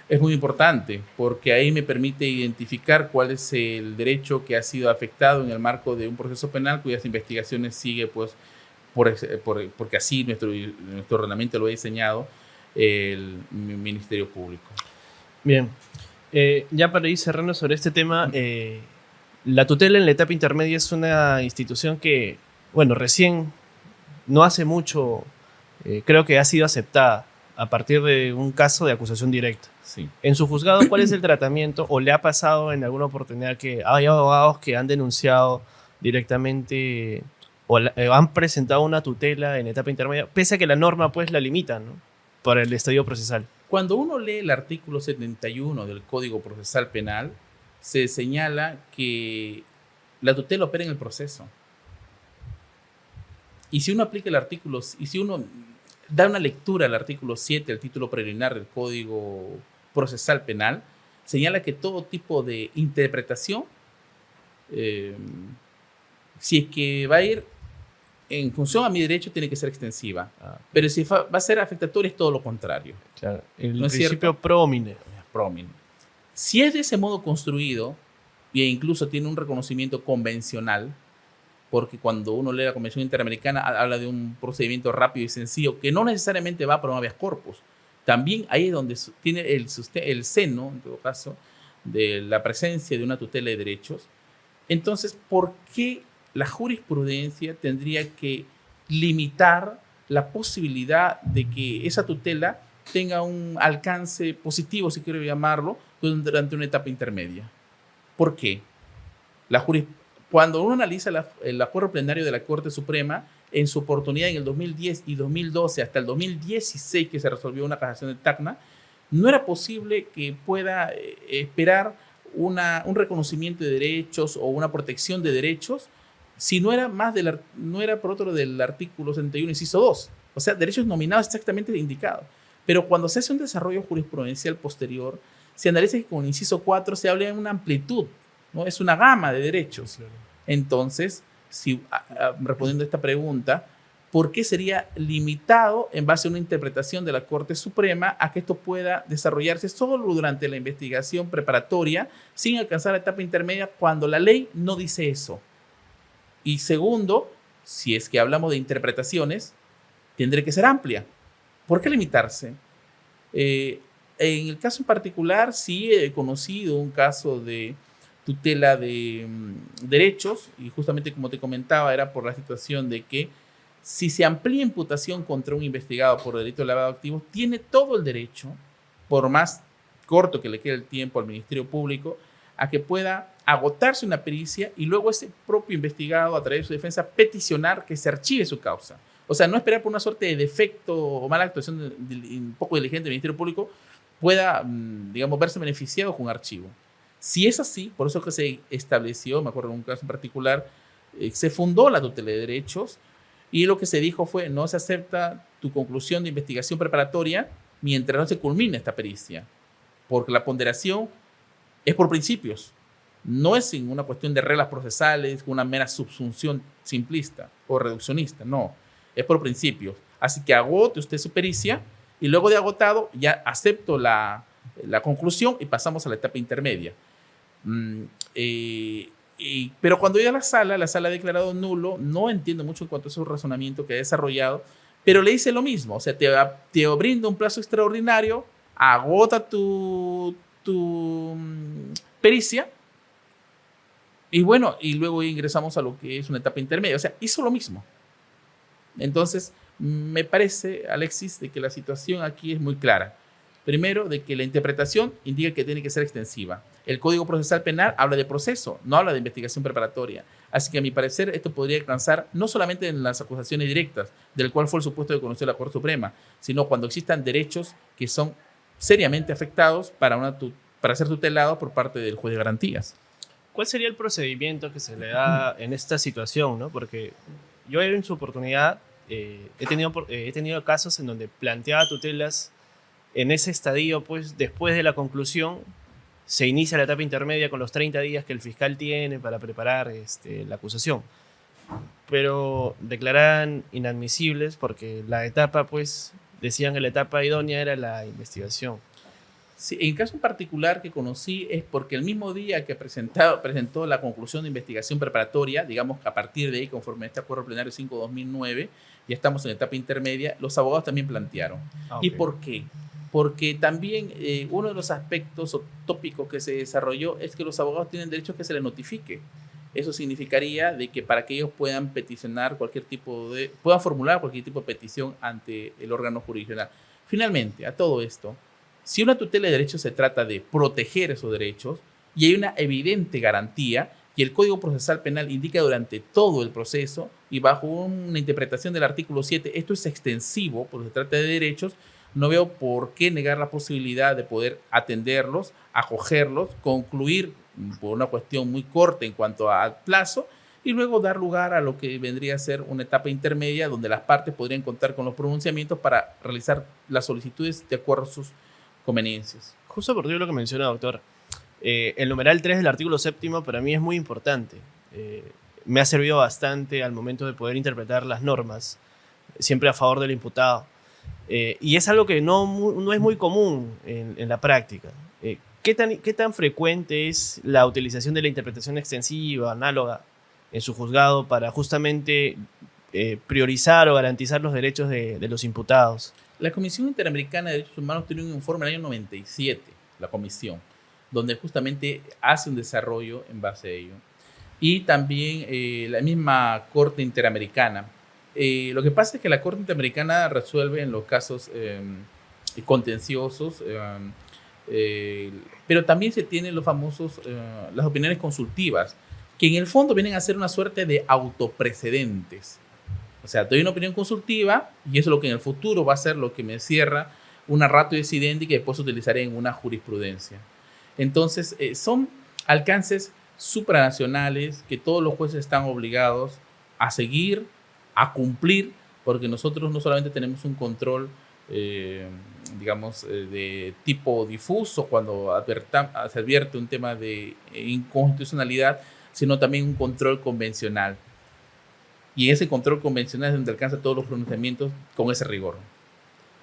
Es muy importante porque ahí me permite identificar cuál es el derecho que ha sido afectado en el marco de un proceso penal cuyas investigaciones sigue, pues, porque así nuestro ordenamiento lo ha diseñado el Ministerio Público. Bien, ya para ir cerrando sobre este tema, la tutela en la etapa intermedia es una institución que, bueno, recién, no hace mucho, creo que ha sido aceptada a partir de un caso de acusación directa. Sí. En su juzgado, ¿cuál es el tratamiento o le ha pasado en alguna oportunidad que hay abogados que han denunciado directamente o han presentado una tutela en etapa intermedia, pese a que la norma pues la limita, ¿no?, para el estadio procesal? Cuando uno lee el artículo 71 del Código Procesal Penal, se señala que la tutela opera en el proceso. Y si uno aplica el artículo, y si uno da una lectura al artículo 7, el título preliminar del Código Procesal Penal, señala que todo tipo de interpretación, si es que va a ir en función a mi derecho, tiene que ser extensiva. Pero si va a ser afectatoria, es todo lo contrario. Claro, el ¿No es principio cierto? pro homine. Promin. Si es de ese modo construido, e incluso tiene un reconocimiento convencional, porque cuando uno lee la Convención Interamericana habla de un procedimiento rápido y sencillo que no necesariamente va por un habeas corpus. También ahí es donde tiene el seno, en todo caso, de la presencia de una tutela de derechos. Entonces, ¿por qué la jurisprudencia tendría que limitar la posibilidad de que esa tutela tenga un alcance positivo, si quiero llamarlo, durante una etapa intermedia? ¿Por qué? Cuando uno analiza el acuerdo plenario de la Corte Suprema, en su oportunidad en el 2010 y 2012, hasta el 2016 que se resolvió una casación de Tacna, no era posible que pueda esperar un reconocimiento de derechos o una protección de derechos si no era no era por otro del artículo 71, inciso 2. O sea, derechos nominados exactamente indicados. Pero cuando se hace un desarrollo jurisprudencial posterior, se analiza que con el inciso 4 se habla de una amplitud, ¿no? Es una gama de derechos. Claro. Entonces, respondiendo a esta pregunta, ¿por qué sería limitado en base a una interpretación de la Corte Suprema a que esto pueda desarrollarse solo durante la investigación preparatoria sin alcanzar la etapa intermedia cuando la ley no dice eso? Y segundo, si es que hablamos de interpretaciones, tendrá que ser amplia. ¿Por qué limitarse? En el caso en particular, sí he conocido un caso de tutela de derechos, y justamente como te comentaba, era por la situación de que si se amplía imputación contra un investigado por delito de lavado de activos, tiene todo el derecho, por más corto que le quede el tiempo al Ministerio Público, a que pueda agotarse una pericia y luego ese propio investigado, a través de su defensa, peticionar que se archive su causa. O sea, no esperar por una suerte de defecto o mala actuación un poco diligente del Ministerio Público pueda, digamos, verse beneficiado con un archivo. Si es así, por eso que se estableció, me acuerdo de un caso en particular, se fundó la tutela de derechos y lo que se dijo fue: no se acepta tu conclusión de investigación preparatoria mientras no se culmine esta pericia, porque la ponderación es por principios, no es en una cuestión de reglas procesales, una mera subsunción simplista o reduccionista, no, es por principios. Así que agote usted su pericia y luego de agotado ya acepto la conclusión y pasamos a la etapa intermedia. Pero cuando llega a la sala ha declarado nulo. No entiendo mucho en cuanto a su razonamiento que ha desarrollado, pero le dice lo mismo, o sea, te brinda un plazo extraordinario, agota tu pericia y bueno, y luego ingresamos a lo que es una etapa intermedia. O sea, hizo lo mismo. Entonces, me parece, Alexis, de que la situación aquí es muy clara. Primero, de que la interpretación indica que tiene que ser extensiva. El Código Procesal Penal habla de proceso, no habla de investigación preparatoria. Así que a mi parecer esto podría alcanzar no solamente en las acusaciones directas, del cual fue el supuesto que conoció la Corte Suprema, sino cuando existan derechos que son seriamente afectados para ser tutelados por parte del juez de garantías. ¿Cuál sería el procedimiento que se le da en esta situación, ¿no? Porque yo en su oportunidad he tenido casos en donde planteaba tutelas en ese estadio, pues después de la conclusión se inicia la etapa intermedia con los 30 días que el fiscal tiene para preparar la acusación. Pero declararan inadmisibles porque la etapa, pues, decían que la etapa idónea era la investigación. Sí, en caso en particular que conocí es porque el mismo día que presentó la conclusión de investigación preparatoria, digamos que a partir de ahí, conforme a este acuerdo plenario 5/2009, ya estamos en etapa intermedia, los abogados también plantearon. Okay. ¿Y por qué? Porque también uno de los aspectos o tópicos que se desarrolló es que los abogados tienen derecho a que se les notifique. Eso significaría de que para que ellos puedan puedan formular cualquier tipo de petición ante el órgano jurisdiccional. Finalmente, a todo esto, si una tutela de derechos se trata de proteger esos derechos y hay una evidente garantía y el Código Procesal Penal indica durante todo el proceso y bajo una interpretación del artículo 7, esto es extensivo porque se trata de derechos, no veo por qué negar la posibilidad de poder atenderlos, acogerlos, concluir por una cuestión muy corta en cuanto al plazo y luego dar lugar a lo que vendría a ser una etapa intermedia donde las partes podrían contar con los pronunciamientos para realizar las solicitudes de acuerdo a sus conveniencias. Justo por lo que menciona, doctor, el numeral 3 del artículo 7 para mí es muy importante. Me ha servido bastante al momento de poder interpretar las normas, siempre a favor del imputado. Y es algo que no es muy común en la práctica. ¿Qué tan frecuente es la utilización de la interpretación extensiva, análoga, en su juzgado para justamente priorizar o garantizar los derechos de los imputados? La Comisión Interamericana de Derechos Humanos tiene un informe en el año 97, la comisión, donde justamente hace un desarrollo en base a ello. Y también la misma Corte Interamericana. Lo que pasa es que la Corte Interamericana resuelve en los casos contenciosos, pero también se tienen los famosos, las opiniones consultivas, que en el fondo vienen a ser una suerte de autoprecedentes. O sea, doy una opinión consultiva y eso es lo que en el futuro va a ser lo que me cierra una ratio decidente y que después utilizaré en una jurisprudencia. Entonces, son alcances supranacionales que todos los jueces están obligados a seguir, a cumplir, porque nosotros no solamente tenemos un control, de tipo difuso cuando se advierte un tema de inconstitucionalidad, sino también un control convencional. Y ese control convencional es donde alcanza todos los pronunciamientos con ese rigor.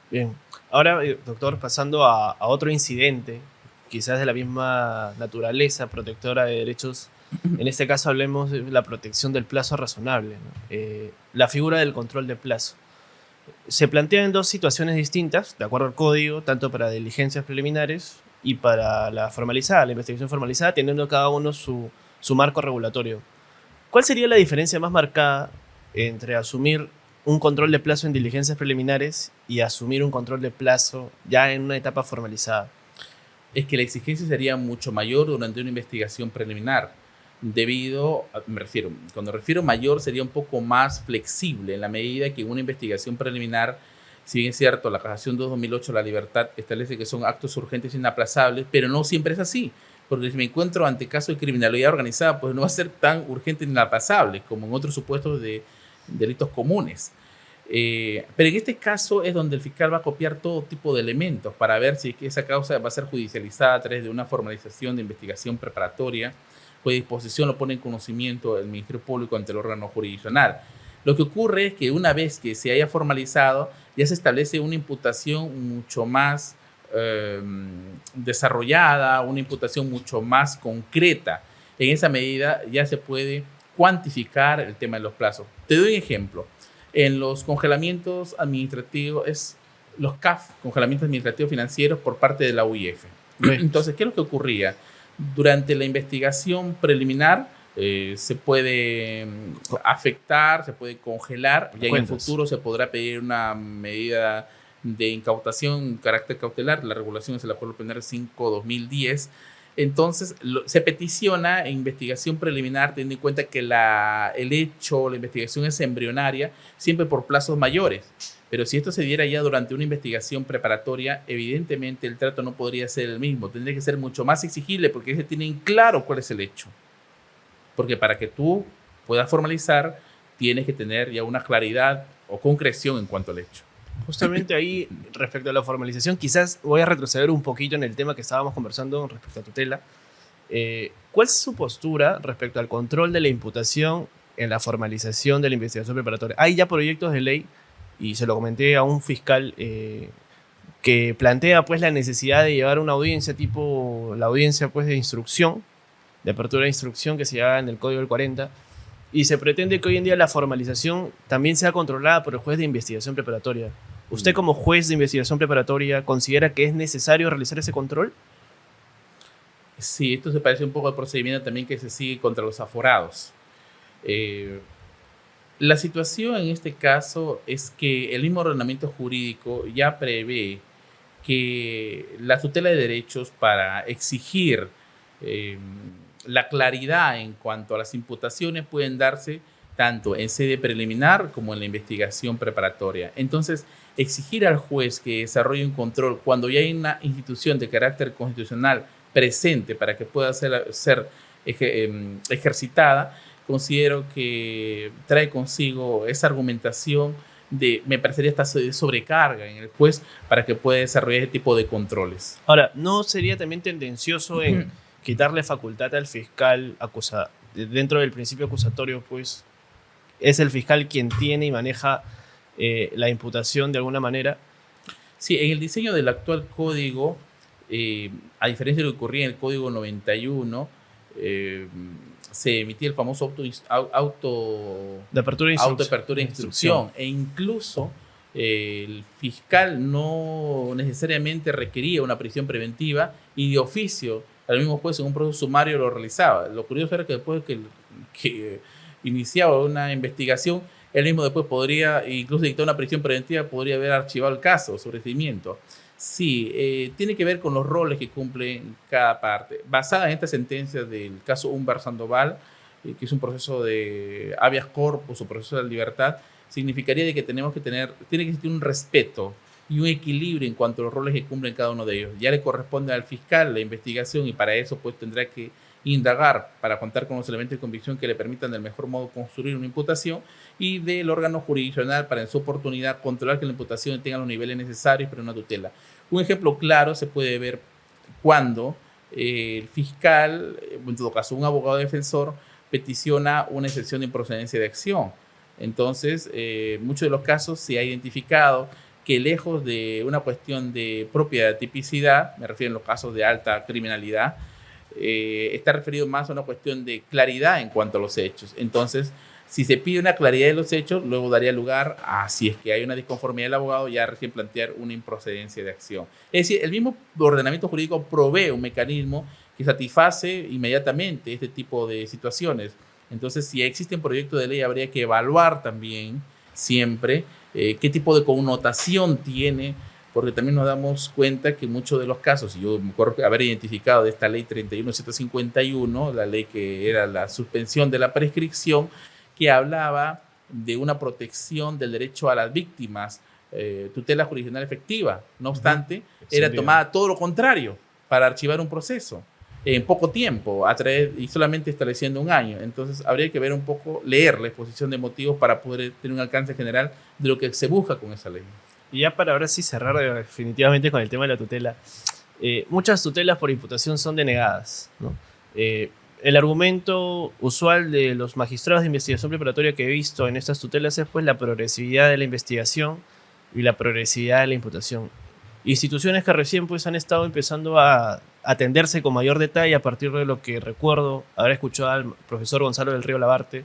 Bien. Ahora, doctor, pasando a otro incidente, quizás de la misma naturaleza protectora de derechos. En este caso hablemos de la protección del plazo razonable, ¿no? La figura del control de plazo. Se plantea en dos situaciones distintas, de acuerdo al código, tanto para diligencias preliminares y para la formalizada, la investigación formalizada, teniendo cada uno su marco regulatorio. ¿Cuál sería la diferencia más marcada entre asumir un control de plazo en diligencias preliminares y asumir un control de plazo ya en una etapa formalizada? Es que la exigencia sería mucho mayor durante una investigación preliminar. Cuando refiero mayor, sería un poco más flexible en la medida que en una investigación preliminar, si bien es cierto, la Casación 2/2008, la libertad, establece que son actos urgentes e inaplazables, pero no siempre es así, porque si me encuentro ante casos de criminalidad organizada, pues no va a ser tan urgente e inaplazable como en otros supuestos de delitos comunes. Pero en este caso es donde el fiscal va a copiar todo tipo de elementos para ver si esa causa va a ser judicializada a través de una formalización de investigación preparatoria, cuya disposición lo pone en conocimiento del Ministerio Público ante el órgano jurisdiccional. Lo que ocurre es que una vez que se haya formalizado, ya se establece una imputación mucho más desarrollada, una imputación mucho más concreta. En esa medida ya se puede cuantificar el tema de los plazos. Te doy un ejemplo. En los congelamientos administrativos, los CAF, congelamientos administrativos financieros por parte de la UIF. Entonces, ¿qué es lo que ocurría? Durante la investigación preliminar se puede afectar, se puede congelar. Ya en el futuro se podrá pedir una medida de incautación, carácter cautelar. La regulación es el Acuerdo Plenario 5/2010. Entonces, se peticiona en investigación preliminar, teniendo en cuenta que el hecho, la investigación es embrionaria, siempre por plazos mayores. Pero si esto se diera ya durante una investigación preparatoria, evidentemente el trato no podría ser el mismo. Tendría que ser mucho más exigible porque se tienen claro cuál es el hecho. Porque para que tú puedas formalizar, tienes que tener ya una claridad o concreción en cuanto al hecho. Justamente ahí, respecto a la formalización, quizás voy a retroceder un poquito en el tema que estábamos conversando respecto a tutela. ¿Cuál es su postura respecto al control de la imputación en la formalización de la investigación preparatoria? Hay ya proyectos de ley, y se lo comenté a un fiscal que plantea pues la necesidad de llevar una audiencia tipo la audiencia pues de instrucción, de apertura de instrucción que se llama en el Código del 40, y se pretende que hoy en día la formalización también sea controlada por el juez de investigación preparatoria. ¿Usted como juez de investigación preparatoria considera que es necesario realizar ese control? Sí, esto se parece un poco al procedimiento también que se sigue contra los aforados. La situación en este caso es que el mismo ordenamiento jurídico ya prevé que la tutela de derechos para exigir la claridad en cuanto a las imputaciones pueden darse tanto en sede preliminar como en la investigación preparatoria. Entonces, exigir al juez que desarrolle un control cuando ya hay una institución de carácter constitucional presente para que pueda ser ejercitada, considero que trae consigo esa argumentación me parecería hasta de sobrecarga en el juez para que pueda desarrollar ese tipo de controles. Ahora, ¿no sería también tendencioso en quitarle facultad al fiscal dentro del principio acusatorio, pues es el fiscal quien tiene y maneja la imputación de alguna manera? Sí, en el diseño del actual código, a diferencia de lo que ocurría en el código 91, se emitía el famoso auto de apertura de instrucción, e incluso el fiscal no necesariamente requería una prisión preventiva y de oficio al mismo juez en un proceso sumario lo realizaba. Lo curioso era que después que iniciaba una investigación, él mismo después podría, incluso dictar una prisión preventiva, podría haber archivado el caso sobre seguimiento. Sí, tiene que ver con los roles que cumple cada parte. Basada en esta sentencia del caso Humber Sandoval, que es un proceso de habeas corpus o proceso de libertad, significaría de que tiene que existir un respeto y un equilibrio en cuanto a los roles que cumplen cada uno de ellos. Ya le corresponde al fiscal la investigación y para eso pues tendrá que indagar para contar con los elementos de convicción que le permitan del mejor modo construir una imputación, y del órgano jurisdiccional para en su oportunidad controlar que la imputación tenga los niveles necesarios para una tutela. Un ejemplo claro se puede ver cuando el fiscal, en todo caso un abogado defensor, peticiona una excepción de improcedencia de acción. Entonces, en muchos de los casos se ha identificado que lejos de una cuestión de propia tipicidad, me refiero en los casos de alta criminalidad, está referido más a una cuestión de claridad en cuanto a los hechos. Entonces, si se pide una claridad de los hechos, luego daría lugar a, si es que hay una disconformidad del abogado, ya recién plantear una improcedencia de acción. Es decir, el mismo ordenamiento jurídico provee un mecanismo que satisface inmediatamente este tipo de situaciones. Entonces, si existen proyectos de ley, habría que evaluar también siempre qué tipo de connotación tiene, porque también nos damos cuenta que muchos de los casos, y yo me acuerdo haber identificado de esta ley 31751, la ley que era la suspensión de la prescripción, que hablaba de una protección del derecho a las víctimas, tutela jurisdiccional efectiva. No obstante, era tomada todo lo contrario para archivar un proceso en poco tiempo y solamente estableciendo un año. Entonces habría que ver un poco, leer la exposición de motivos para poder tener un alcance general de lo que se busca con esa ley. Y ya para ahora sí cerrar definitivamente con el tema de la tutela, muchas tutelas por imputación son denegadas, ¿no? El argumento usual de los magistrados de investigación preparatoria que he visto en estas tutelas es pues la progresividad de la investigación y la progresividad de la imputación. Instituciones que recién pues han estado empezando a atenderse con mayor detalle a partir de lo que recuerdo haber escuchado al profesor Gonzalo del Río Labarte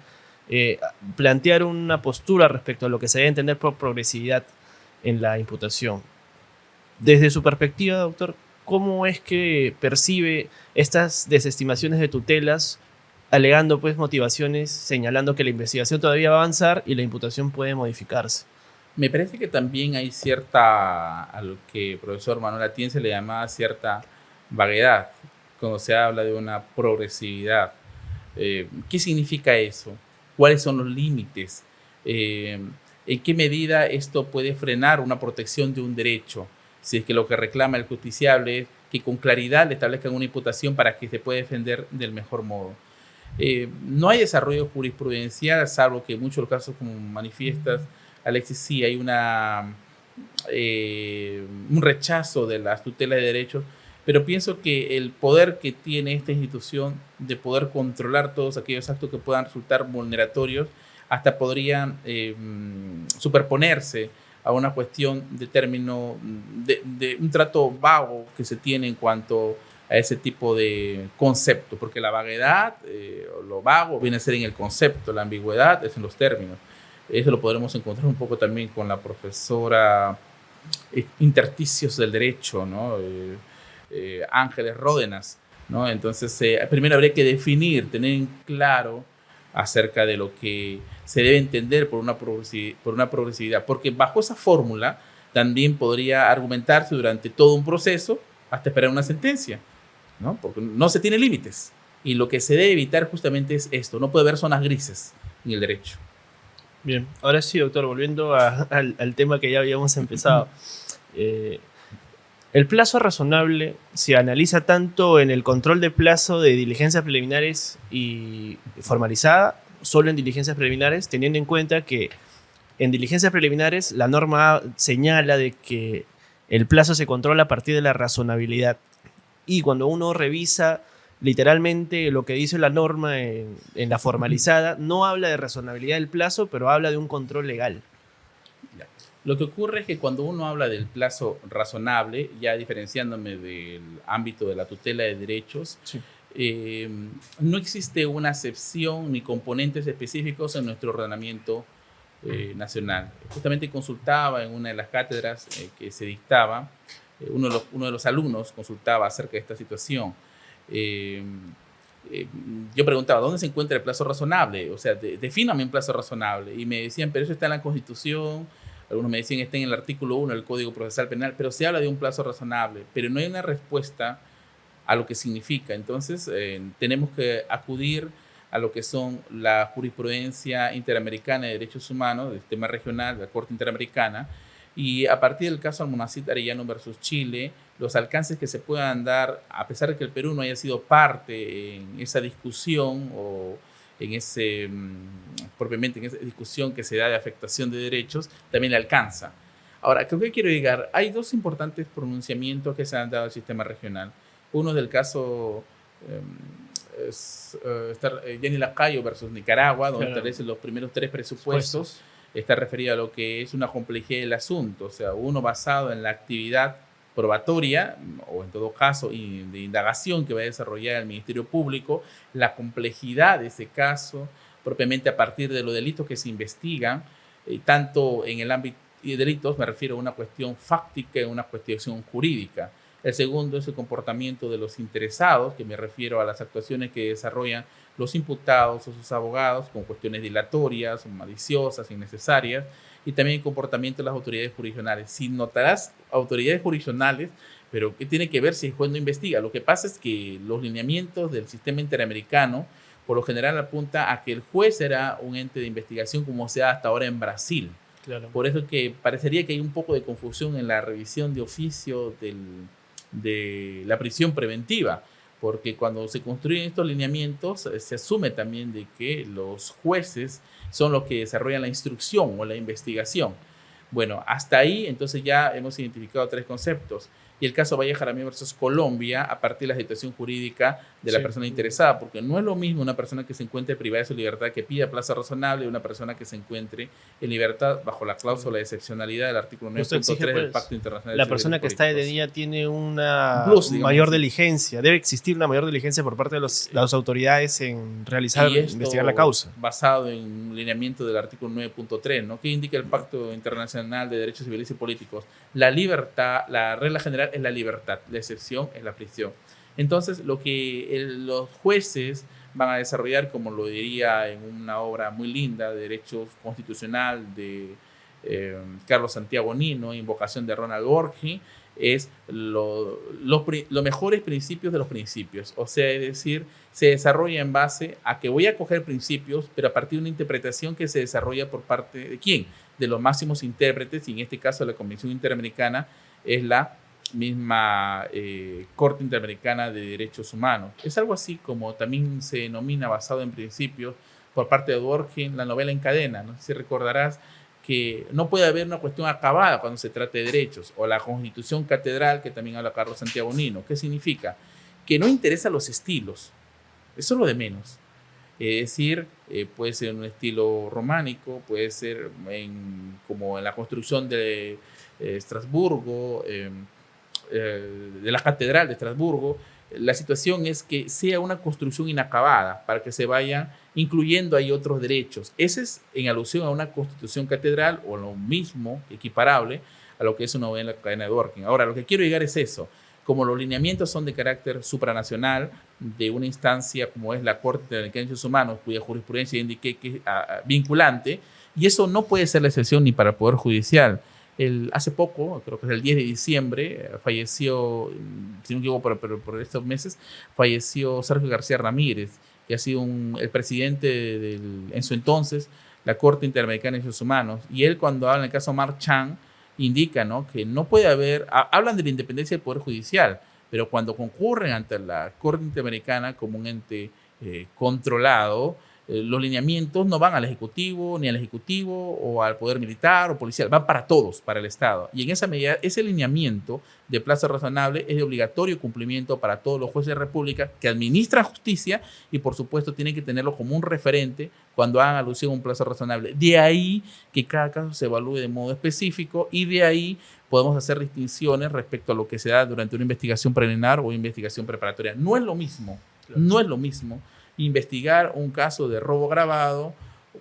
plantear una postura respecto a lo que se debe entender por progresividad en la imputación. Desde su perspectiva, doctor, ¿cómo es que percibe estas desestimaciones de tutelas, alegando pues motivaciones, señalando que la investigación todavía va a avanzar y la imputación puede modificarse? Me parece que también hay cierta, a lo que el profesor Manuel Atienza le llamaba cierta vaguedad. cuando se habla de una progresividad. ¿Qué significa eso? ¿Cuáles son los límites? ¿En qué medida esto puede frenar una protección de un derecho? Si es que lo que reclama el justiciable es que con claridad le establezcan una imputación para que se pueda defender del mejor modo. No hay desarrollo jurisprudencial, salvo que en muchos de los casos, como manifiestas, Alexis, sí hay un rechazo de las tutelas de derechos, pero pienso que el poder que tiene esta institución de poder controlar todos aquellos actos que puedan resultar vulneratorios, hasta podrían superponerse a una cuestión de término, de un trato vago que se tiene en cuanto a ese tipo de concepto, porque la vaguedad, lo vago, viene a ser en el concepto, la ambigüedad es en los términos. Eso lo podremos encontrar un poco también con la profesora Intersticios del Derecho, ¿no? Ángeles Ródenas, ¿no? Entonces, primero habría que definir, tener en claro acerca de lo que se debe entender por una progresividad, porque bajo esa fórmula también podría argumentarse durante todo un proceso hasta esperar una sentencia, ¿no? Porque no se tiene límites. Y lo que se debe evitar justamente es esto, no puede haber zonas grises en el derecho. Bien, ahora sí, doctor, volviendo al tema que ya habíamos empezado. El plazo razonable se analiza tanto en el control de plazo de diligencias preliminares y formalizada, solo en diligencias preliminares, teniendo en cuenta que en diligencias preliminares la norma señala de que el plazo se controla a partir de la razonabilidad. Y cuando uno revisa literalmente lo que dice la norma en la formalizada, no habla de razonabilidad del plazo, pero habla de un control legal. Lo que ocurre es que cuando uno habla del plazo razonable, ya diferenciándome del ámbito de la tutela de derechos, sí, no existe una acepción ni componentes específicos en nuestro ordenamiento nacional. Justamente consultaba en una de las cátedras que se dictaba, uno de los alumnos consultaba acerca de esta situación. Yo preguntaba, ¿dónde se encuentra el plazo razonable? O sea, defíname un plazo razonable. Y me decían, pero eso está en la Constitución. Algunos me decían, está en el artículo 1 del Código Procesal Penal, pero se habla de un plazo razonable, pero no hay una respuesta a lo que significa. Entonces, tenemos que acudir a lo que son la jurisprudencia interamericana de derechos humanos, del tema regional, de la Corte Interamericana, y a partir del caso Almonacid Arellano versus Chile, los alcances que se puedan dar, a pesar de que el Perú no haya sido parte en esa discusión o en ese, propiamente en esa discusión que se da de afectación de derechos, también le alcanza. Ahora, creo que quiero llegar, hay dos importantes pronunciamientos que se han dado al sistema regional. Uno del caso Jenny Lacayo versus Nicaragua, donde establecen los primeros 3 presupuestos. Está referido a lo que es una complejidad del asunto, o sea, uno basado en la actividad probatoria, o en todo caso de indagación que va a desarrollar el Ministerio Público, la complejidad de ese caso, propiamente a partir de los delitos que se investigan, tanto en el ámbito de delitos, me refiero a una cuestión fáctica y una cuestión jurídica. El segundo es el comportamiento de los interesados, que me refiero a las actuaciones que desarrollan los imputados o sus abogados con cuestiones dilatorias, maliciosas, innecesarias, y también el comportamiento de las autoridades jurisdiccionales. Si notarás autoridades jurisdiccionales, pero ¿qué tiene que ver si el juez no investiga? Lo que pasa es que los lineamientos del sistema interamericano por lo general apunta a que el juez será un ente de investigación como se da hasta ahora en Brasil. Claro. Por eso es que parecería que hay un poco de confusión en la revisión de oficio de la prisión preventiva, porque cuando se construyen estos lineamientos se asume también de que los jueces son los que desarrollan la instrucción o la investigación. Bueno, hasta ahí entonces ya hemos identificado 3 conceptos. Y el caso Valle Jaramillo versus Colombia a partir de la situación jurídica de la persona interesada, porque no es lo mismo una persona que se encuentre privada de su libertad que pida plazo razonable y una persona que se encuentre en libertad bajo la cláusula de excepcionalidad del artículo 9.3 del Pacto Internacional. La persona que está detenida tiene una mayor diligencia, debe existir una mayor diligencia por parte de las autoridades en realizar, investigar la causa. Basado en un lineamiento del artículo 9.3, ¿no? ¿Qué indica el Pacto Internacional de Derechos Civiles y Políticos? La libertad, la regla general es la libertad, la excepción es la prisión. Entonces, lo que los jueces van a desarrollar, como lo diría en una obra muy linda de Derecho Constitucional de Carlos Santiago Nino, Invocación de Ronald Borges, es los mejores principios de los principios. O sea, es decir, se desarrolla en base a que voy a coger principios, pero a partir de una interpretación que se desarrolla por parte de ¿quién? De los máximos intérpretes, y en este caso la Convención Interamericana es la misma Corte Interamericana de Derechos Humanos. Es algo así como también se denomina basado en principios por parte de Dworkin la novela en cadena. No sé si recordarás que no puede haber una cuestión acabada cuando se trata de derechos, o la Constitución Catedral, que también habla Carlos Santiago Nino. ¿Qué significa? Que no interesa los estilos, eso es lo de menos. Es decir, puede ser un estilo románico, puede ser como en la construcción de Estrasburgo, de la Catedral de Estrasburgo. La situación es que sea una construcción inacabada para que se vayan incluyendo ahí otros derechos. Ese es en alusión a una constitución catedral, o lo mismo, equiparable a lo que es una novela en la cadena de Dworkin. Ahora, lo que quiero llegar es eso. Como los lineamientos son de carácter supranacional, de una instancia como es la Corte Interamericana de Derechos Humanos, cuya jurisprudencia indique que es vinculante, y eso no puede ser la excepción ni para el Poder Judicial. Hace poco, creo que es el 10 de diciembre, falleció, si no me equivoco, por estos meses, falleció Sergio García Ramírez, que ha sido el presidente en su entonces, la Corte Interamericana de Derechos Humanos. Y él, cuando habla en el caso Mark Chan, indica, ¿no?, que no puede haber, hablan de la independencia del Poder Judicial, pero cuando concurren ante la Corte Interamericana como un ente controlado, los lineamientos no van al Ejecutivo, ni al Ejecutivo, o al Poder Militar o Policial, van para todos, para el Estado. Y en esa medida, ese lineamiento de plazo razonable es de obligatorio cumplimiento para todos los jueces de la República que administran justicia, y por supuesto tienen que tenerlo como un referente cuando hagan alusión a un plazo razonable. De ahí que cada caso se evalúe de modo específico, y de ahí podemos hacer distinciones respecto a lo que se da durante una investigación preliminar o investigación preparatoria. No es lo mismo, no es lo mismo investigar un caso de robo agravado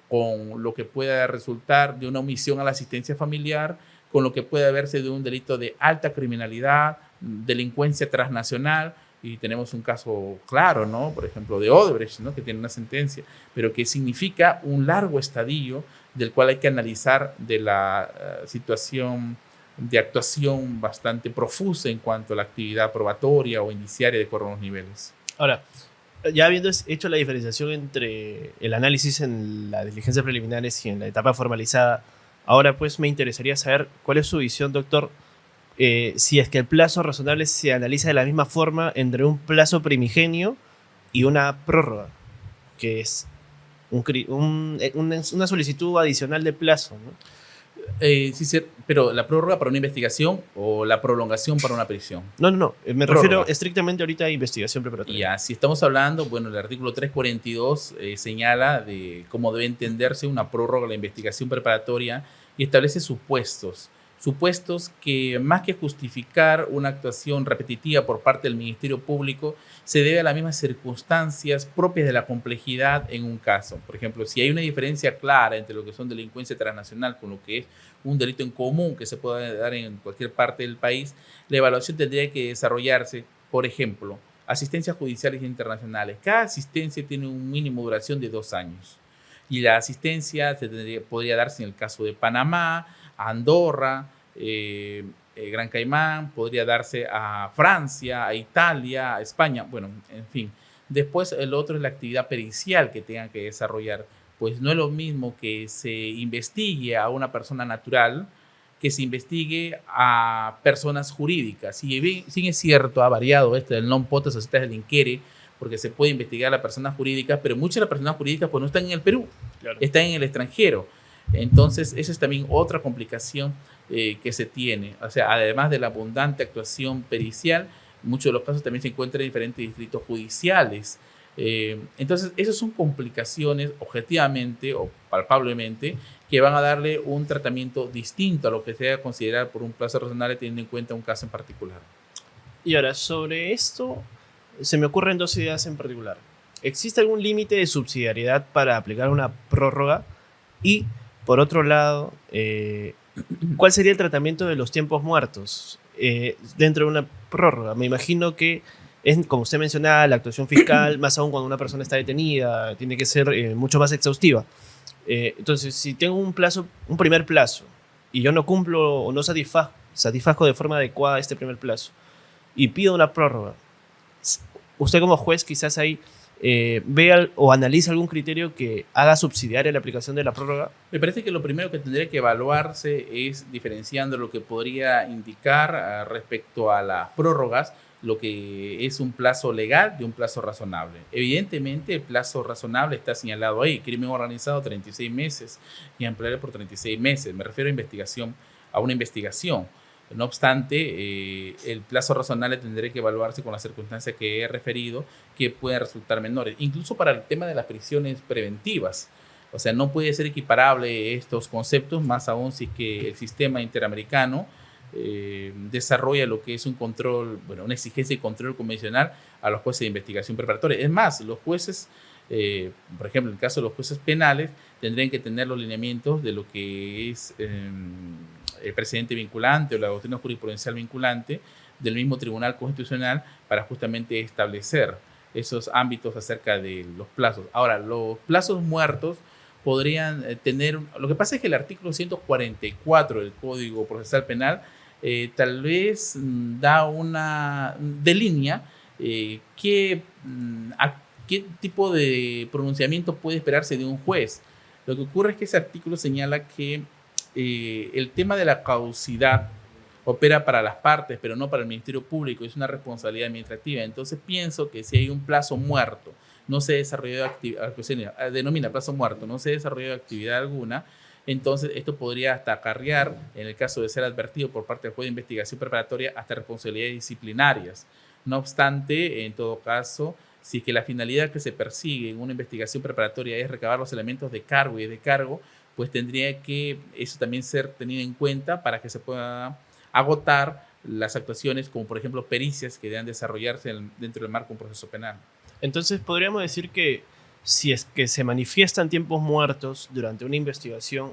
con lo que pueda resultar de una omisión a la asistencia familiar, con lo que puede verse de un delito de alta criminalidad, delincuencia transnacional, y tenemos un caso claro, ¿no?, por ejemplo, de Odebrecht, ¿no?, que tiene una sentencia, pero que significa un largo estadio del cual hay que analizar de la situación de actuación bastante profusa en cuanto a la actividad probatoria o indiciaria de acuerdo a los niveles. Ahora, ya habiendo hecho la diferenciación entre el análisis en las diligencias preliminares y en la etapa formalizada, ahora pues me interesaría saber cuál es su visión, doctor, si es que el plazo razonable se analiza de la misma forma entre un plazo primigenio y una prórroga, que es una solicitud adicional de plazo, ¿no? Sí, pero la prórroga para una investigación o la prolongación para una prisión. No. Me refiero estrictamente ahorita a investigación preparatoria. Ya, si estamos hablando, bueno, el artículo 342 señala de cómo debe entenderse una prórroga a la investigación preparatoria y establece supuestos que, más que justificar una actuación repetitiva por parte del Ministerio Público, se debe a las mismas circunstancias propias de la complejidad en un caso. Por ejemplo, si hay una diferencia clara entre lo que son delincuencia transnacional con lo que es un delito en común que se puede dar en cualquier parte del país, la evaluación tendría que desarrollarse, por ejemplo, asistencias judiciales internacionales. Cada asistencia tiene un mínimo de duración de 2 años. Y la asistencia podría darse en el caso de Panamá, Andorra, Gran Caimán, podría darse a Francia, a Italia, a España, bueno, en fin. Después el otro es la actividad pericial que tengan que desarrollar. Pues no es lo mismo que se investigue a una persona natural que se investigue a personas jurídicas. Si bien es cierto, ha variado del non potes societas del inquere, porque se puede investigar a las personas jurídicas, pero muchas de las personas jurídicas pues no están en el Perú, claro, están en el extranjero. Entonces, esa es también otra complicación que se tiene. O sea, además de la abundante actuación pericial, muchos de los casos también se encuentran en diferentes distritos judiciales. Entonces, esas son complicaciones objetivamente o palpablemente que van a darle un tratamiento distinto a lo que se debe considerar por un plazo razonable teniendo en cuenta un caso en particular. Y ahora, sobre esto, se me ocurren 2 ideas en particular. ¿Existe algún límite de subsidiariedad para aplicar una prórroga? Y, por otro lado, ¿cuál sería el tratamiento de los tiempos muertos dentro de una prórroga? Me imagino que es, como usted mencionaba, la actuación fiscal, más aún cuando una persona está detenida, tiene que ser mucho más exhaustiva. Entonces, si tengo un primer plazo, y yo no cumplo o no satisfago satisfazco de forma adecuada este primer plazo y pido una prórroga, usted como juez quizás ahí vea o analiza algún criterio que haga subsidiaria la aplicación de la prórroga. Me parece que lo primero que tendría que evaluarse es diferenciando lo que podría indicar respecto a las prórrogas, lo que es un plazo legal de un plazo razonable. Evidentemente, el plazo razonable está señalado ahí: crimen organizado 36 meses y ampliar por 36 meses. Me refiero a una investigación. No obstante, el plazo razonable tendrá que evaluarse con las circunstancias que he referido, que pueden resultar menores, incluso para el tema de las prisiones preventivas. O sea, no puede ser equiparable estos conceptos, más aún si es que el sistema interamericano desarrolla lo que es un control, una exigencia de control convencional a los jueces de investigación preparatoria. Es más, los jueces, por ejemplo, en el caso de los jueces penales, tendrían que tener los lineamientos de lo que es el precedente vinculante o la doctrina jurisprudencial vinculante del mismo Tribunal Constitucional para justamente establecer esos ámbitos acerca de los plazos. Ahora, los plazos muertos podrían tener... Lo que pasa es que el artículo 144 del Código Procesal Penal tal vez da una delinea qué tipo de pronunciamiento puede esperarse de un juez. Lo que ocurre es que ese artículo señala que el tema de la caducidad opera para las partes, pero no para el Ministerio Público, es una responsabilidad administrativa. Entonces pienso que si hay un plazo muerto, no se desarrolló actividad, denomina plazo muerto, no se desarrolló actividad alguna, entonces esto podría hasta acarrear, en el caso de ser advertido por parte del juez de investigación preparatoria, hasta responsabilidades disciplinarias. No obstante, en todo caso, si es que la finalidad que se persigue en una investigación preparatoria es recabar los elementos de cargo y de cargo, pues tendría que eso también ser tenido en cuenta para que se pueda agotar las actuaciones, como por ejemplo pericias que deban desarrollarse dentro del marco de un proceso penal. Entonces podríamos decir que si es que se manifiestan tiempos muertos durante una investigación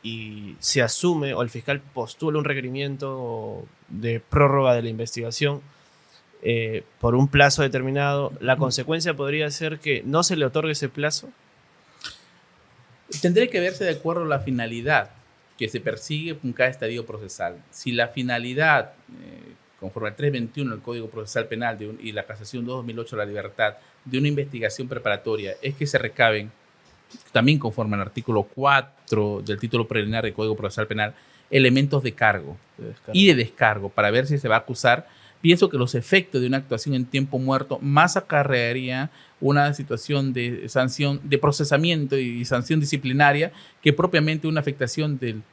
y se asume o el fiscal postula un requerimiento de prórroga de la investigación por un plazo determinado, la consecuencia podría ser que no se le otorgue ese plazo. Tendría que verse de acuerdo a la finalidad que se persigue con cada estadio procesal. Si la finalidad, conforme al 321 del Código Procesal Penal y la Casación 2008 de la libertad, de una investigación preparatoria es que se recaben, también conforme al artículo 4 del título preliminar del Código Procesal Penal, elementos de cargo y de descargo para ver si se va a acusar, pienso que los efectos de una actuación en tiempo muerto más acarrearía una situación de sanción, de procesamiento y sanción disciplinaria que propiamente una afectación del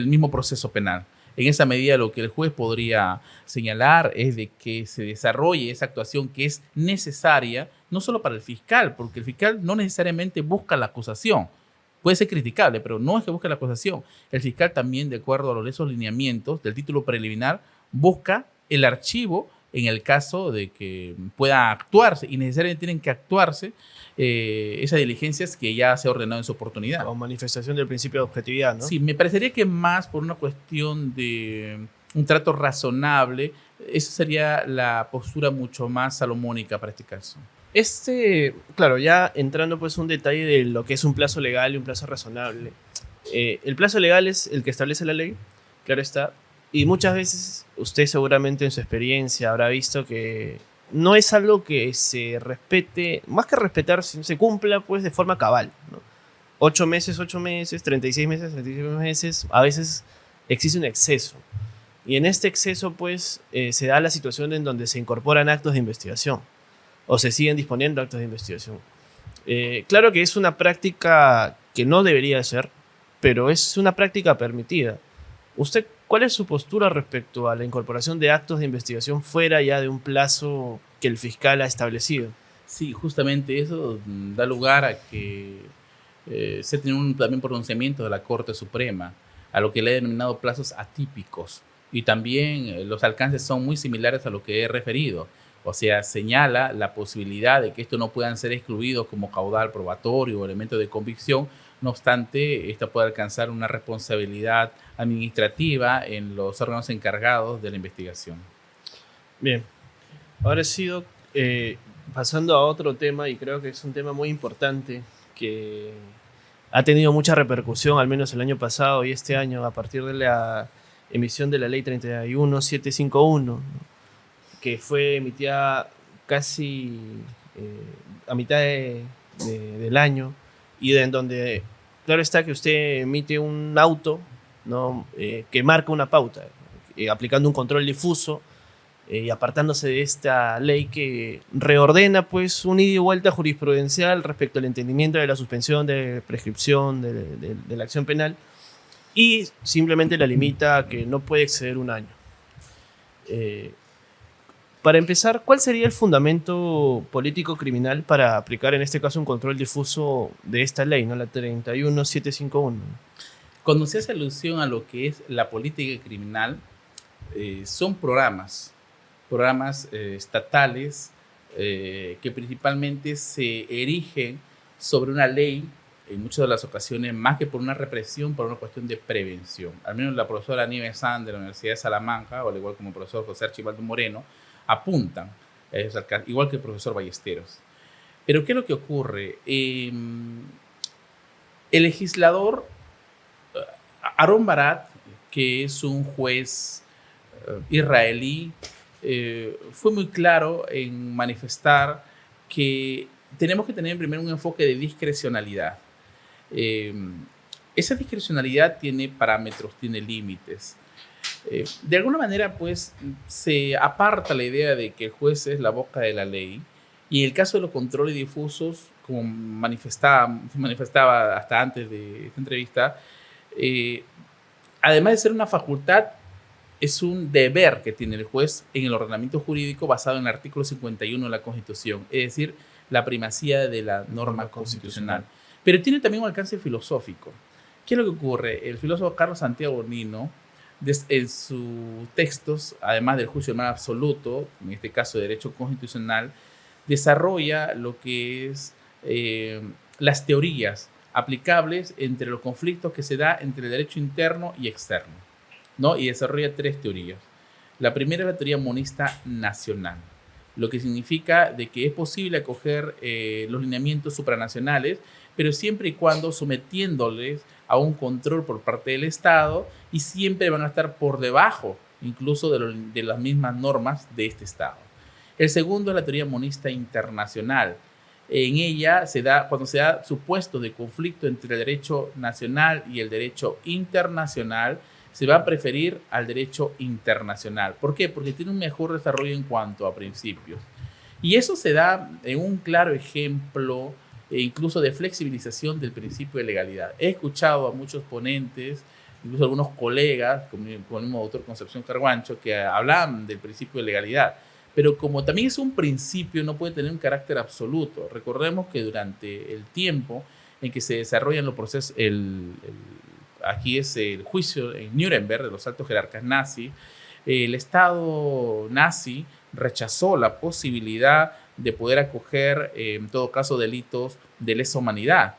mismo proceso penal. En esa medida, lo que el juez podría señalar es de que se desarrolle esa actuación que es necesaria, no solo para el fiscal, porque el fiscal no necesariamente busca la acusación. Puede ser criticable, pero no es que busque la acusación. El fiscal también, de acuerdo a esos lineamientos del título preliminar, busca el archivo en el caso de que pueda actuarse, y necesariamente tienen que actuarse esas diligencias que ya se ha ordenado en su oportunidad. Como manifestación del principio de objetividad, ¿no? Sí, me parecería que más por una cuestión de un trato razonable, esa sería la postura mucho más salomónica para este caso. Claro, ya entrando pues un detalle de lo que es un plazo legal y un plazo razonable. El plazo legal es el que establece la ley, claro está, y muchas veces usted seguramente en su experiencia habrá visto que no es algo que se respete, más que respetar, se cumpla pues de forma cabal, ¿no? 8 meses, 36 meses, 36 meses, a veces existe un exceso. Y en este exceso pues se da la situación en donde se incorporan actos de investigación o se siguen disponiendo actos de investigación. Claro que es una práctica que no debería ser, pero es una práctica permitida. ¿Usted cuál es su postura respecto a la incorporación de actos de investigación fuera ya de un plazo que el fiscal ha establecido? Sí, justamente eso da lugar a que se tiene un también pronunciamiento de la Corte Suprema, a lo que le he denominado plazos atípicos. Y también los alcances son muy similares a lo que he referido. O sea, señala la posibilidad de que estos no puedan ser excluidos como caudal probatorio o elemento de convicción. No obstante, esta puede alcanzar una responsabilidad administrativa en los órganos encargados de la investigación. Bien, ahora sido pasando a otro tema, y creo que es un tema muy importante que ha tenido mucha repercusión, al menos el año pasado y este año, a partir de la emisión de la ley 31751, ¿no? Que fue emitida casi a mitad del año, y en donde, claro está que usted emite un auto, ¿no? Que marca una pauta, aplicando un control difuso, y apartándose de esta ley que reordena pues un ida y vuelta jurisprudencial respecto al entendimiento de la suspensión de prescripción de la acción penal, y simplemente la limita a que no puede exceder un año. Para empezar, ¿cuál sería el fundamento político criminal para aplicar en este caso un control difuso de esta ley, ¿no? La 31751? Cuando se hace alusión a lo que es la política criminal, son programas estatales que principalmente se erigen sobre una ley, en muchas de las ocasiones, más que por una represión, por una cuestión de prevención. Al menos la profesora Nieves Sanz de la Universidad de Salamanca, o al igual como el profesor José Archibaldo Moreno, apuntan, igual que el profesor Ballesteros. Pero ¿qué es lo que ocurre? El legislador Aharon Barak, que es un juez israelí, fue muy claro en manifestar que tenemos que tener primero un enfoque de discrecionalidad. Esa discrecionalidad tiene parámetros, tiene límites. De alguna manera, pues, se aparta la idea de que el juez es la boca de la ley, y en el caso de los controles difusos, como manifestaba hasta antes de esta entrevista, además de ser una facultad, es un deber que tiene el juez en el ordenamiento jurídico basado en el artículo 51 de la Constitución, es decir, la primacía de la norma constitucional. Pero tiene también un alcance filosófico. ¿Qué es lo que ocurre? El filósofo Carlos Santiago Nino, en sus textos, además del juicio normal absoluto, en este caso de derecho constitucional, desarrolla lo que es las teorías aplicables entre los conflictos que se da entre el derecho interno y externo, ¿no? Y desarrolla tres teorías. La primera es la teoría monista nacional, lo que significa de que es posible acoger los lineamientos supranacionales, pero siempre y cuando sometiéndoles a un control por parte del Estado, y siempre van a estar por debajo incluso de las mismas normas de este Estado. El segundo es la teoría monista internacional. En ella cuando se da supuesto de conflicto entre el derecho nacional y el derecho internacional, se va a preferir al derecho internacional. ¿Por qué? Porque tiene un mejor desarrollo en cuanto a principios. Y eso se da en un claro ejemplo incluso de flexibilización del principio de legalidad. He escuchado a muchos ponentes, incluso algunos colegas, como el mismo doctor Concepción Carguancho, que hablan del principio de legalidad. Pero como también es un principio, no puede tener un carácter absoluto. Recordemos que durante el tiempo en que se desarrollan los procesos, aquí es el juicio en Nuremberg de los altos jerarcas nazis, el Estado nazi rechazó la posibilidad de poder acoger, en todo caso, delitos de lesa humanidad.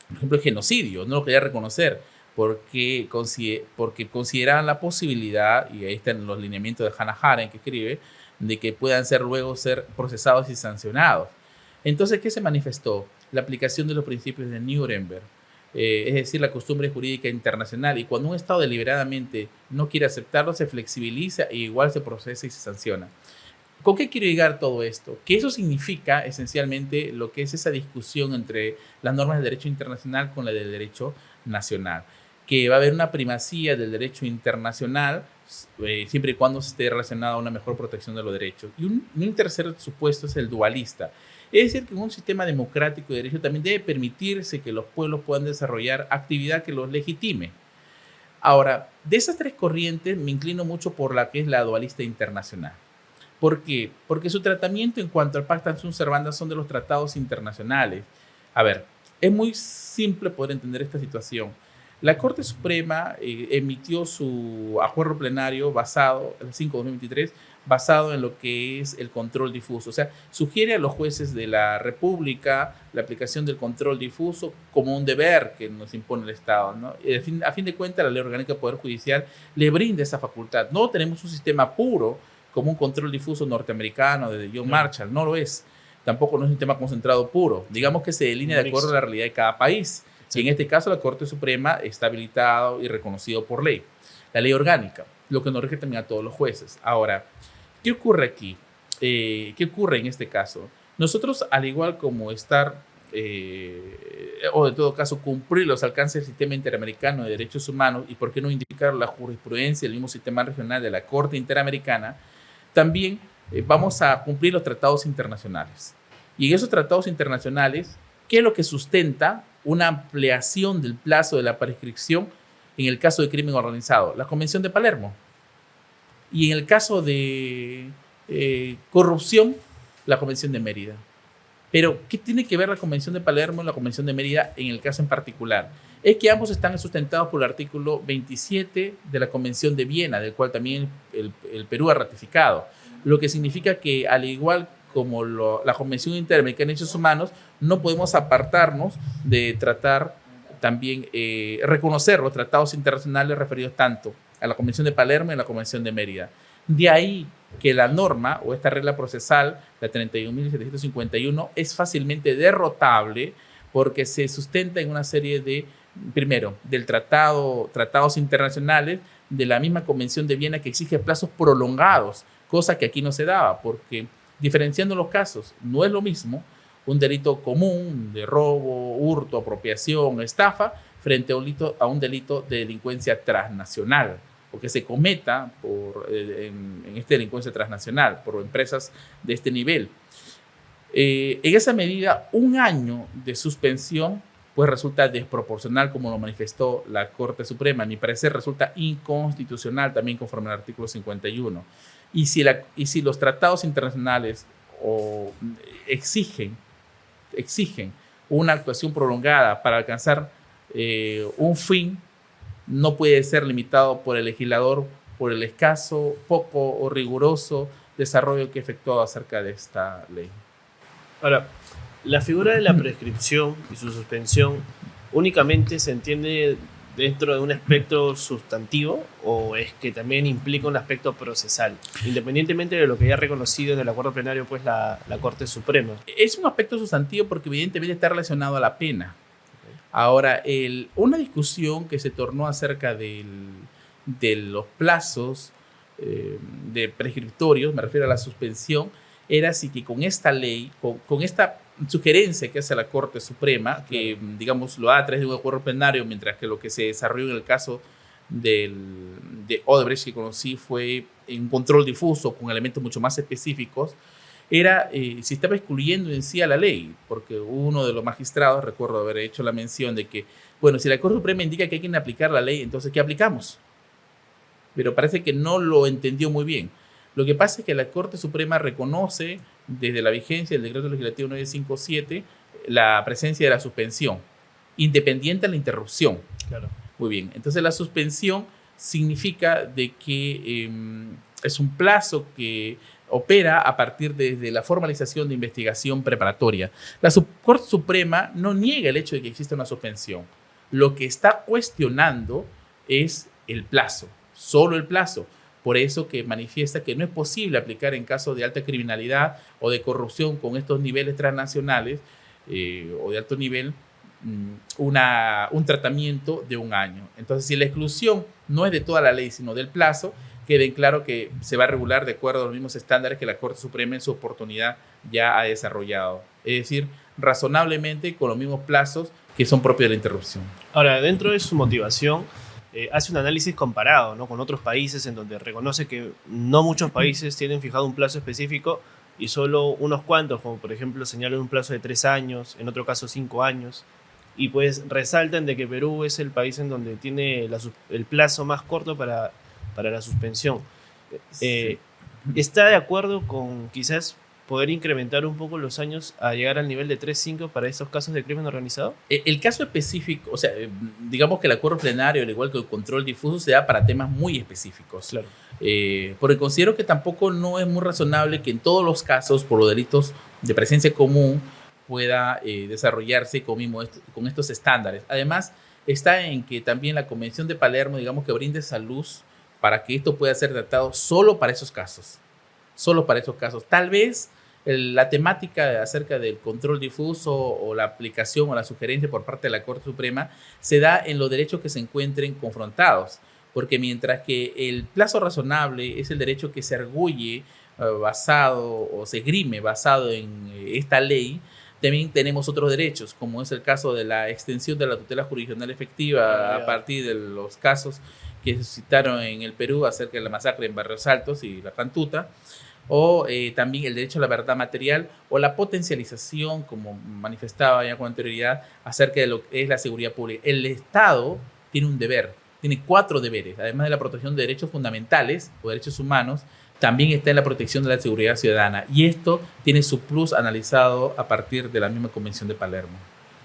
Por ejemplo, el genocidio, no lo quería reconocer, porque consideraban la posibilidad, y ahí están los lineamientos de Hannah Arendt que escribe, de que puedan luego ser procesados y sancionados. Entonces, ¿qué se manifestó? La aplicación de los principios de Nuremberg, es decir, la costumbre jurídica internacional, y cuando un Estado deliberadamente no quiere aceptarlo, se flexibiliza e igual se procesa y se sanciona. ¿Con qué quiero llegar todo esto? Que eso significa esencialmente lo que es esa discusión entre las normas del derecho internacional con la del derecho nacional, que va a haber una primacía del derecho internacional siempre y cuando se esté relacionado a una mejor protección de los derechos. Y un tercer supuesto es el dualista. Es decir, que en un sistema democrático de derecho también debe permitirse que los pueblos puedan desarrollar actividad que los legitime. Ahora, de esas tres corrientes me inclino mucho por la que es la dualista internacional. ¿Por qué? Porque su tratamiento en cuanto al Pacta Sunt Servanda son de los tratados internacionales. A ver, es muy simple poder entender esta situación. La Corte Suprema emitió su acuerdo plenario basado, el 5/2023, basado en lo que es el control difuso. O sea, sugiere a los jueces de la República la aplicación del control difuso como un deber que nos impone el Estado, ¿no? A fin de cuentas, la Ley Orgánica del Poder Judicial le brinda esa facultad. No tenemos un sistema puro como un control difuso norteamericano de John Marshall, no lo es. Tampoco no es un sistema concentrado puro. Digamos que se delinea de acuerdo a la realidad de cada país. Sí. Y en este caso, la Corte Suprema está habilitado y reconocido por ley. la ley orgánica, lo que nos rige también a todos los jueces. Ahora, ¿qué ocurre aquí? ¿Qué ocurre en este caso? Nosotros, al igual como estar, o en todo caso, cumplir los alcances del sistema interamericano de derechos humanos y por qué no indicar la jurisprudencia del mismo sistema regional de la Corte Interamericana, también vamos a cumplir los tratados internacionales. Y en esos tratados internacionales, ¿qué es lo que sustenta una ampliación del plazo de la prescripción en el caso de crimen organizado? La Convención de Palermo. Y en el caso de corrupción, la Convención de Mérida. Pero, ¿qué tiene que ver la Convención de Palermo y la Convención de Mérida en el caso en particular? Es que ambos están sustentados por el artículo 27 de la Convención de Viena, del cual también el Perú ha ratificado. Lo que significa que, al igual como la Convención Interamericana de Derechos Humanos, no podemos apartarnos de tratar también, reconocer los tratados internacionales referidos tanto a la Convención de Palermo y a la Convención de Mérida. De ahí que la norma o esta regla procesal, la 31.751, es fácilmente derrotable porque se sustenta en una serie de, primero, tratados internacionales, de la misma Convención de Viena que exige plazos prolongados, cosa que aquí no se daba, porque diferenciando los casos, no es lo mismo un delito común de robo, hurto, apropiación, estafa, frente a un delito de delincuencia transnacional, o que se cometa en esta delincuencia transnacional por empresas de este nivel. En esa medida, un año de suspensión pues resulta desproporcional, como lo manifestó la Corte Suprema. A mi parecer resulta inconstitucional también conforme al artículo 51. Y si los tratados internacionales exigen una actuación prolongada para alcanzar un fin, no puede ser limitado por el legislador por el escaso, poco o riguroso desarrollo que efectuado acerca de esta ley. Ahora, la figura de la prescripción y su suspensión únicamente se entiende dentro de un aspecto sustantivo, o es que también implica un aspecto procesal, independientemente de lo que ya ha reconocido en el acuerdo plenario pues la Corte Suprema. Es un aspecto sustantivo porque evidentemente está relacionado a la pena. Ahora, una discusión que se tornó acerca de los plazos de prescriptorios, me refiero a la suspensión, era si que con esta ley, con esta sugerencia que hace la Corte Suprema, que digamos lo da a través de un acuerdo plenario, mientras que lo que se desarrolló en el caso de Odebrecht que conocí fue un control difuso con elementos mucho más específicos, era si estaba excluyendo en sí a la ley, porque uno de los magistrados, recuerdo haber hecho la mención de que, bueno, si la Corte Suprema indica que hay que aplicar la ley, entonces ¿qué aplicamos? Pero parece que no lo entendió muy bien. Lo que pasa es que la Corte Suprema reconoce desde la vigencia del Decreto Legislativo 957 la presencia de la suspensión, independiente de la interrupción. Claro. Muy bien, entonces la suspensión significa de que es un plazo que opera a partir de la formalización de investigación preparatoria. La Corte Suprema no niega el hecho de que exista una suspensión. Lo que está cuestionando es el plazo, solo el plazo. Por eso que manifiesta que no es posible aplicar en casos de alta criminalidad o de corrupción con estos niveles transnacionales o de alto nivel un tratamiento de un año. Entonces, si la exclusión no es de toda la ley, sino del plazo, quede claro que se va a regular de acuerdo a los mismos estándares que la Corte Suprema en su oportunidad ya ha desarrollado. Es decir, razonablemente con los mismos plazos que son propios de la interrupción. Ahora, dentro de su motivación, hace un análisis comparado, ¿no?, con otros países en donde reconoce que no muchos países tienen fijado un plazo específico y solo unos cuantos, como por ejemplo señalan un plazo de 3 años, en otro caso 5 años, y pues resaltan de que Perú es el país en donde tiene el plazo más corto para la suspensión. Sí. ¿Está de acuerdo con quizás poder incrementar un poco los años a llegar al nivel de 3-5 para estos casos de crimen organizado? El caso específico, o sea, digamos que el acuerdo plenario, al igual que el control difuso, se da para temas muy específicos. Claro. Porque considero que tampoco no es muy razonable que en todos los casos, por los delitos de presencia común, pueda desarrollarse con estos estándares. Además, está en que también la Convención de Palermo, digamos que brinde esa luz para que esto pueda ser tratado solo para esos casos. Solo para esos casos. Tal vez la temática acerca del control difuso o la aplicación o la sugerencia por parte de la Corte Suprema se da en los derechos que se encuentren confrontados. porque mientras que el plazo razonable es el derecho que se arguye basado o se esgrime basado en esta ley, también tenemos otros derechos, como es el caso de la extensión de la tutela jurisdiccional efectiva a partir de los casos que se suscitaron en el Perú acerca de la masacre en Barrios Altos y la Cantuta, o también el derecho a la verdad material o la potencialización, como manifestaba ya con anterioridad, acerca de lo que es la seguridad pública. El Estado tiene un deber, tiene 4 deberes, además de la protección de derechos fundamentales o derechos humanos, también está en la protección de la seguridad ciudadana, y esto tiene su plus analizado a partir de la misma Convención de Palermo.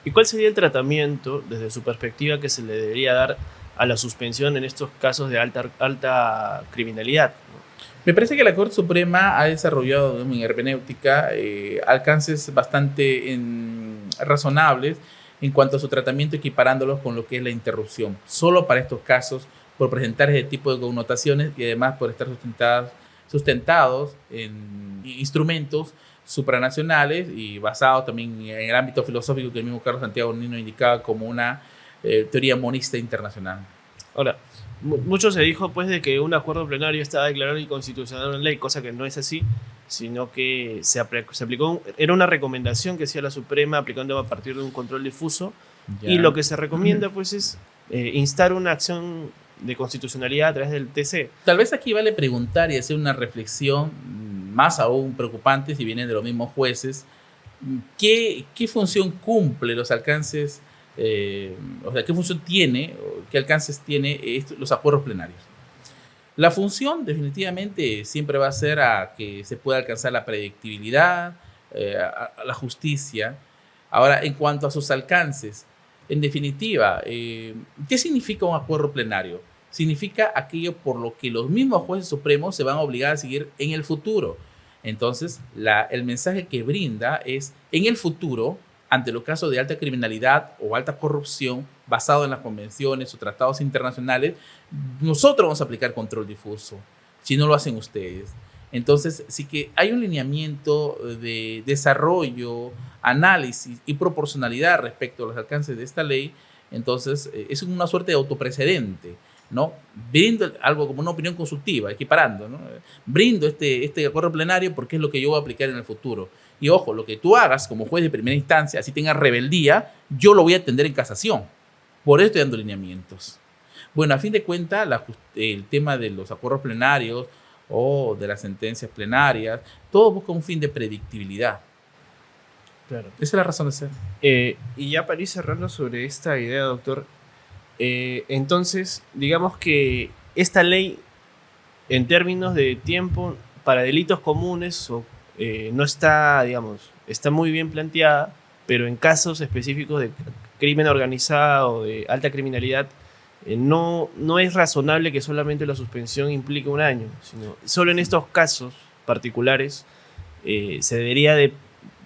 ¿Y cuál sería el tratamiento, desde su perspectiva, que se le debería dar a la suspensión en estos casos de alta criminalidad? Me parece que la Corte Suprema ha desarrollado en hermenéutica alcances bastante razonables en cuanto a su tratamiento, equiparándolos con lo que es la interrupción, solo para estos casos, por presentar ese tipo de connotaciones y además por estar sustentados en instrumentos supranacionales y basados también en el ámbito filosófico que el mismo Carlos Santiago Nino indicaba como una teoría monista internacional. Ahora, mucho se dijo pues de que un acuerdo plenario estaba declarado inconstitucional en ley, cosa que no es así, sino que se aplicó, era una recomendación que hacía la Suprema aplicando a partir de un control difuso, y lo que se recomienda pues es instar una acción de constitucionalidad a través del TC. Tal vez aquí vale preguntar y hacer una reflexión más aún preocupante, si vienen de los mismos jueces, ¿qué función cumple los alcances, o sea, qué función tiene, qué alcances tiene los acuerdos plenarios? La función definitivamente siempre va a ser a que se pueda alcanzar la predictibilidad, a la justicia. Ahora, en cuanto a sus alcances, en definitiva, ¿qué significa un acuerdo plenario? Significa aquello por lo que los mismos jueces supremos se van a obligar a seguir en el futuro. Entonces, el mensaje que brinda es, en el futuro, ante los casos de alta criminalidad o alta corrupción, basado en las convenciones o tratados internacionales, nosotros vamos a aplicar control difuso, si no lo hacen ustedes. Entonces, sí que hay un lineamiento de desarrollo, análisis y proporcionalidad respecto a los alcances de esta ley. Entonces, es una suerte de autoprecedente, ¿no? Brindo algo como una opinión consultiva, equiparando, ¿no? Brindo este acuerdo plenario porque es lo que yo voy a aplicar en el futuro. Y ojo, lo que tú hagas como juez de primera instancia, así tengas rebeldía, yo lo voy a atender en casación. Por eso estoy dando lineamientos. Bueno, a fin de cuentas, el tema de los acuerdos plenarios o de las sentencias plenarias, todo busca un fin de predictibilidad. Claro. Esa es la razón de ser. Y ya para ir cerrando sobre esta idea, doctor, entonces, digamos que esta ley, en términos de tiempo, para delitos comunes, no está, digamos, está muy bien planteada, pero en casos específicos de crimen organizado, de alta criminalidad, no es razonable que solamente la suspensión implique un año, sino solo en estos casos particulares se debería de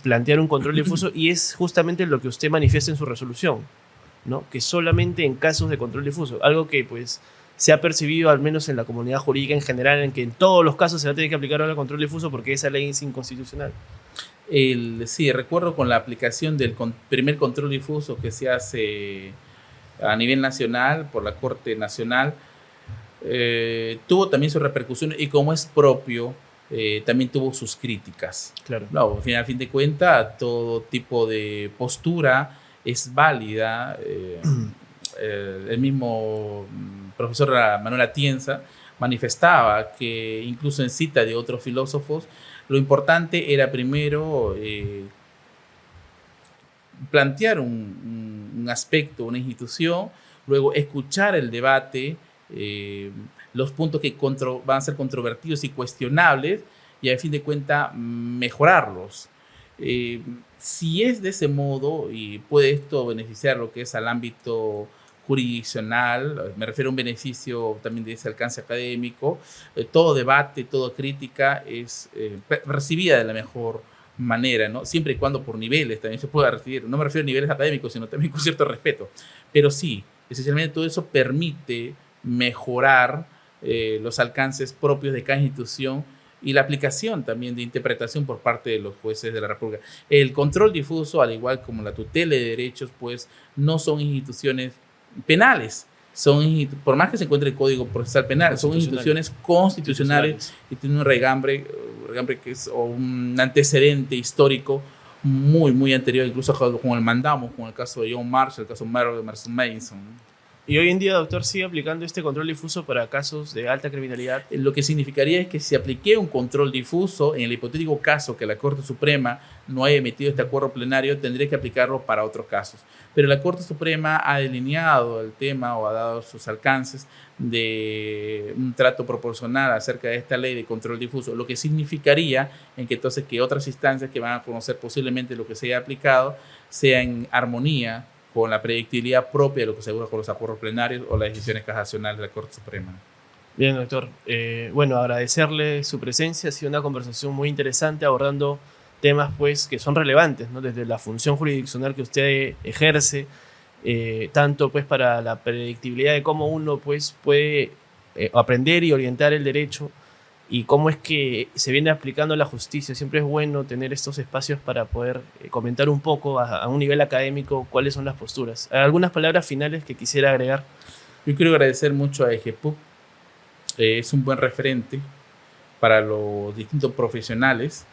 plantear un control difuso, y es justamente lo que usted manifiesta en su resolución, ¿no? Que solamente en casos de control difuso, algo que pues se ha percibido al menos en la comunidad jurídica en general, en que en todos los casos se va a tener que aplicar ahora el control difuso porque esa ley es inconstitucional. Sí, recuerdo con la aplicación del primer control difuso que se hace a nivel nacional por la Corte Nacional, tuvo también sus repercusiones, y como es propio, también tuvo sus críticas. Claro. No, a fin de cuentas, todo tipo de postura es válida. El mismo profesor Manuel Atienza manifestaba que incluso en cita de otros filósofos, lo importante era primero plantear un aspecto, una institución, luego escuchar el debate, los puntos que van a ser controvertidos y cuestionables, y a fin de cuentas mejorarlos. Si es de ese modo y puede esto beneficiar lo que es al ámbito jurisdiccional, me refiero a un beneficio también de ese alcance académico, todo debate, toda crítica es recibida de la mejor manera, ¿no? Siempre y cuando por niveles también se pueda recibir. No me refiero a niveles académicos, sino también con cierto respeto. Pero sí, esencialmente todo eso permite mejorar los alcances propios de cada institución y la aplicación también de interpretación por parte de los jueces de la República. El control difuso, al igual como la tutela de derechos, pues no son instituciones penales, por más que se encuentre el Código Procesal Penal, son instituciones constitucionales y tienen un regambre que es o un antecedente histórico muy, muy anterior, incluso con el mandamo, con el caso de John Marshall, el caso Merrill de Emerson Mason. Y hoy en día, doctor, sigue aplicando este control difuso para casos de alta criminalidad. Lo que significaría es que si apliqué un control difuso, en el hipotético caso que la Corte Suprema no haya emitido este acuerdo plenario, tendría que aplicarlo para otros casos. Pero la Corte Suprema ha delineado el tema o ha dado sus alcances de un trato proporcional acerca de esta ley de control difuso, lo que significaría en que entonces que otras instancias que van a conocer posiblemente lo que se haya aplicado sea en armonía con la predictibilidad propia de lo que se busca con los acuerdos plenarios o las decisiones casacionales de la Corte Suprema. Bien, doctor. Bueno, agradecerle su presencia. Ha sido una conversación muy interesante abordando temas pues, que son relevantes, ¿no? Desde la función jurisdiccional que usted ejerce, tanto pues, para la predictibilidad de cómo uno pues, puede aprender y orientar el derecho y cómo es que se viene aplicando la justicia. Siempre es bueno tener estos espacios para poder comentar un poco a un nivel académico cuáles son las posturas. ¿Algunas palabras finales que quisiera agregar? Yo quiero agradecer mucho a EGEPUB. Es un buen referente para los distintos profesionales,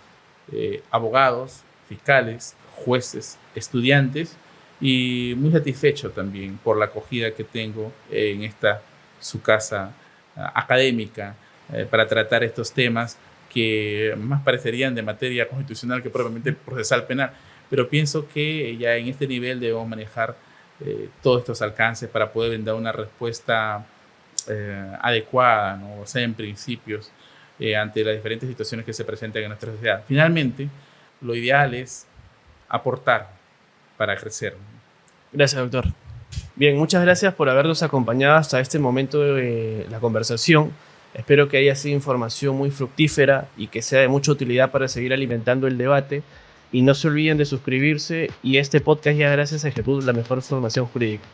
abogados, fiscales, jueces, estudiantes, y muy satisfecho también por la acogida que tengo en esta su casa académica, para tratar estos temas que más parecerían de materia constitucional que propiamente procesal penal. Pero pienso que ya en este nivel debemos manejar todos estos alcances para poder brindar una respuesta adecuada, ¿no? O sea, en principios, ante las diferentes situaciones que se presentan en nuestra sociedad. Finalmente, lo ideal es aportar para crecer. Gracias, doctor. Bien, muchas gracias por habernos acompañado hasta este momento de la conversación. Espero que haya sido información muy fructífera y que sea de mucha utilidad para seguir alimentando el debate. Y no se olviden de suscribirse. Y este podcast ya gracias a EGEPUB, la mejor formación jurídica.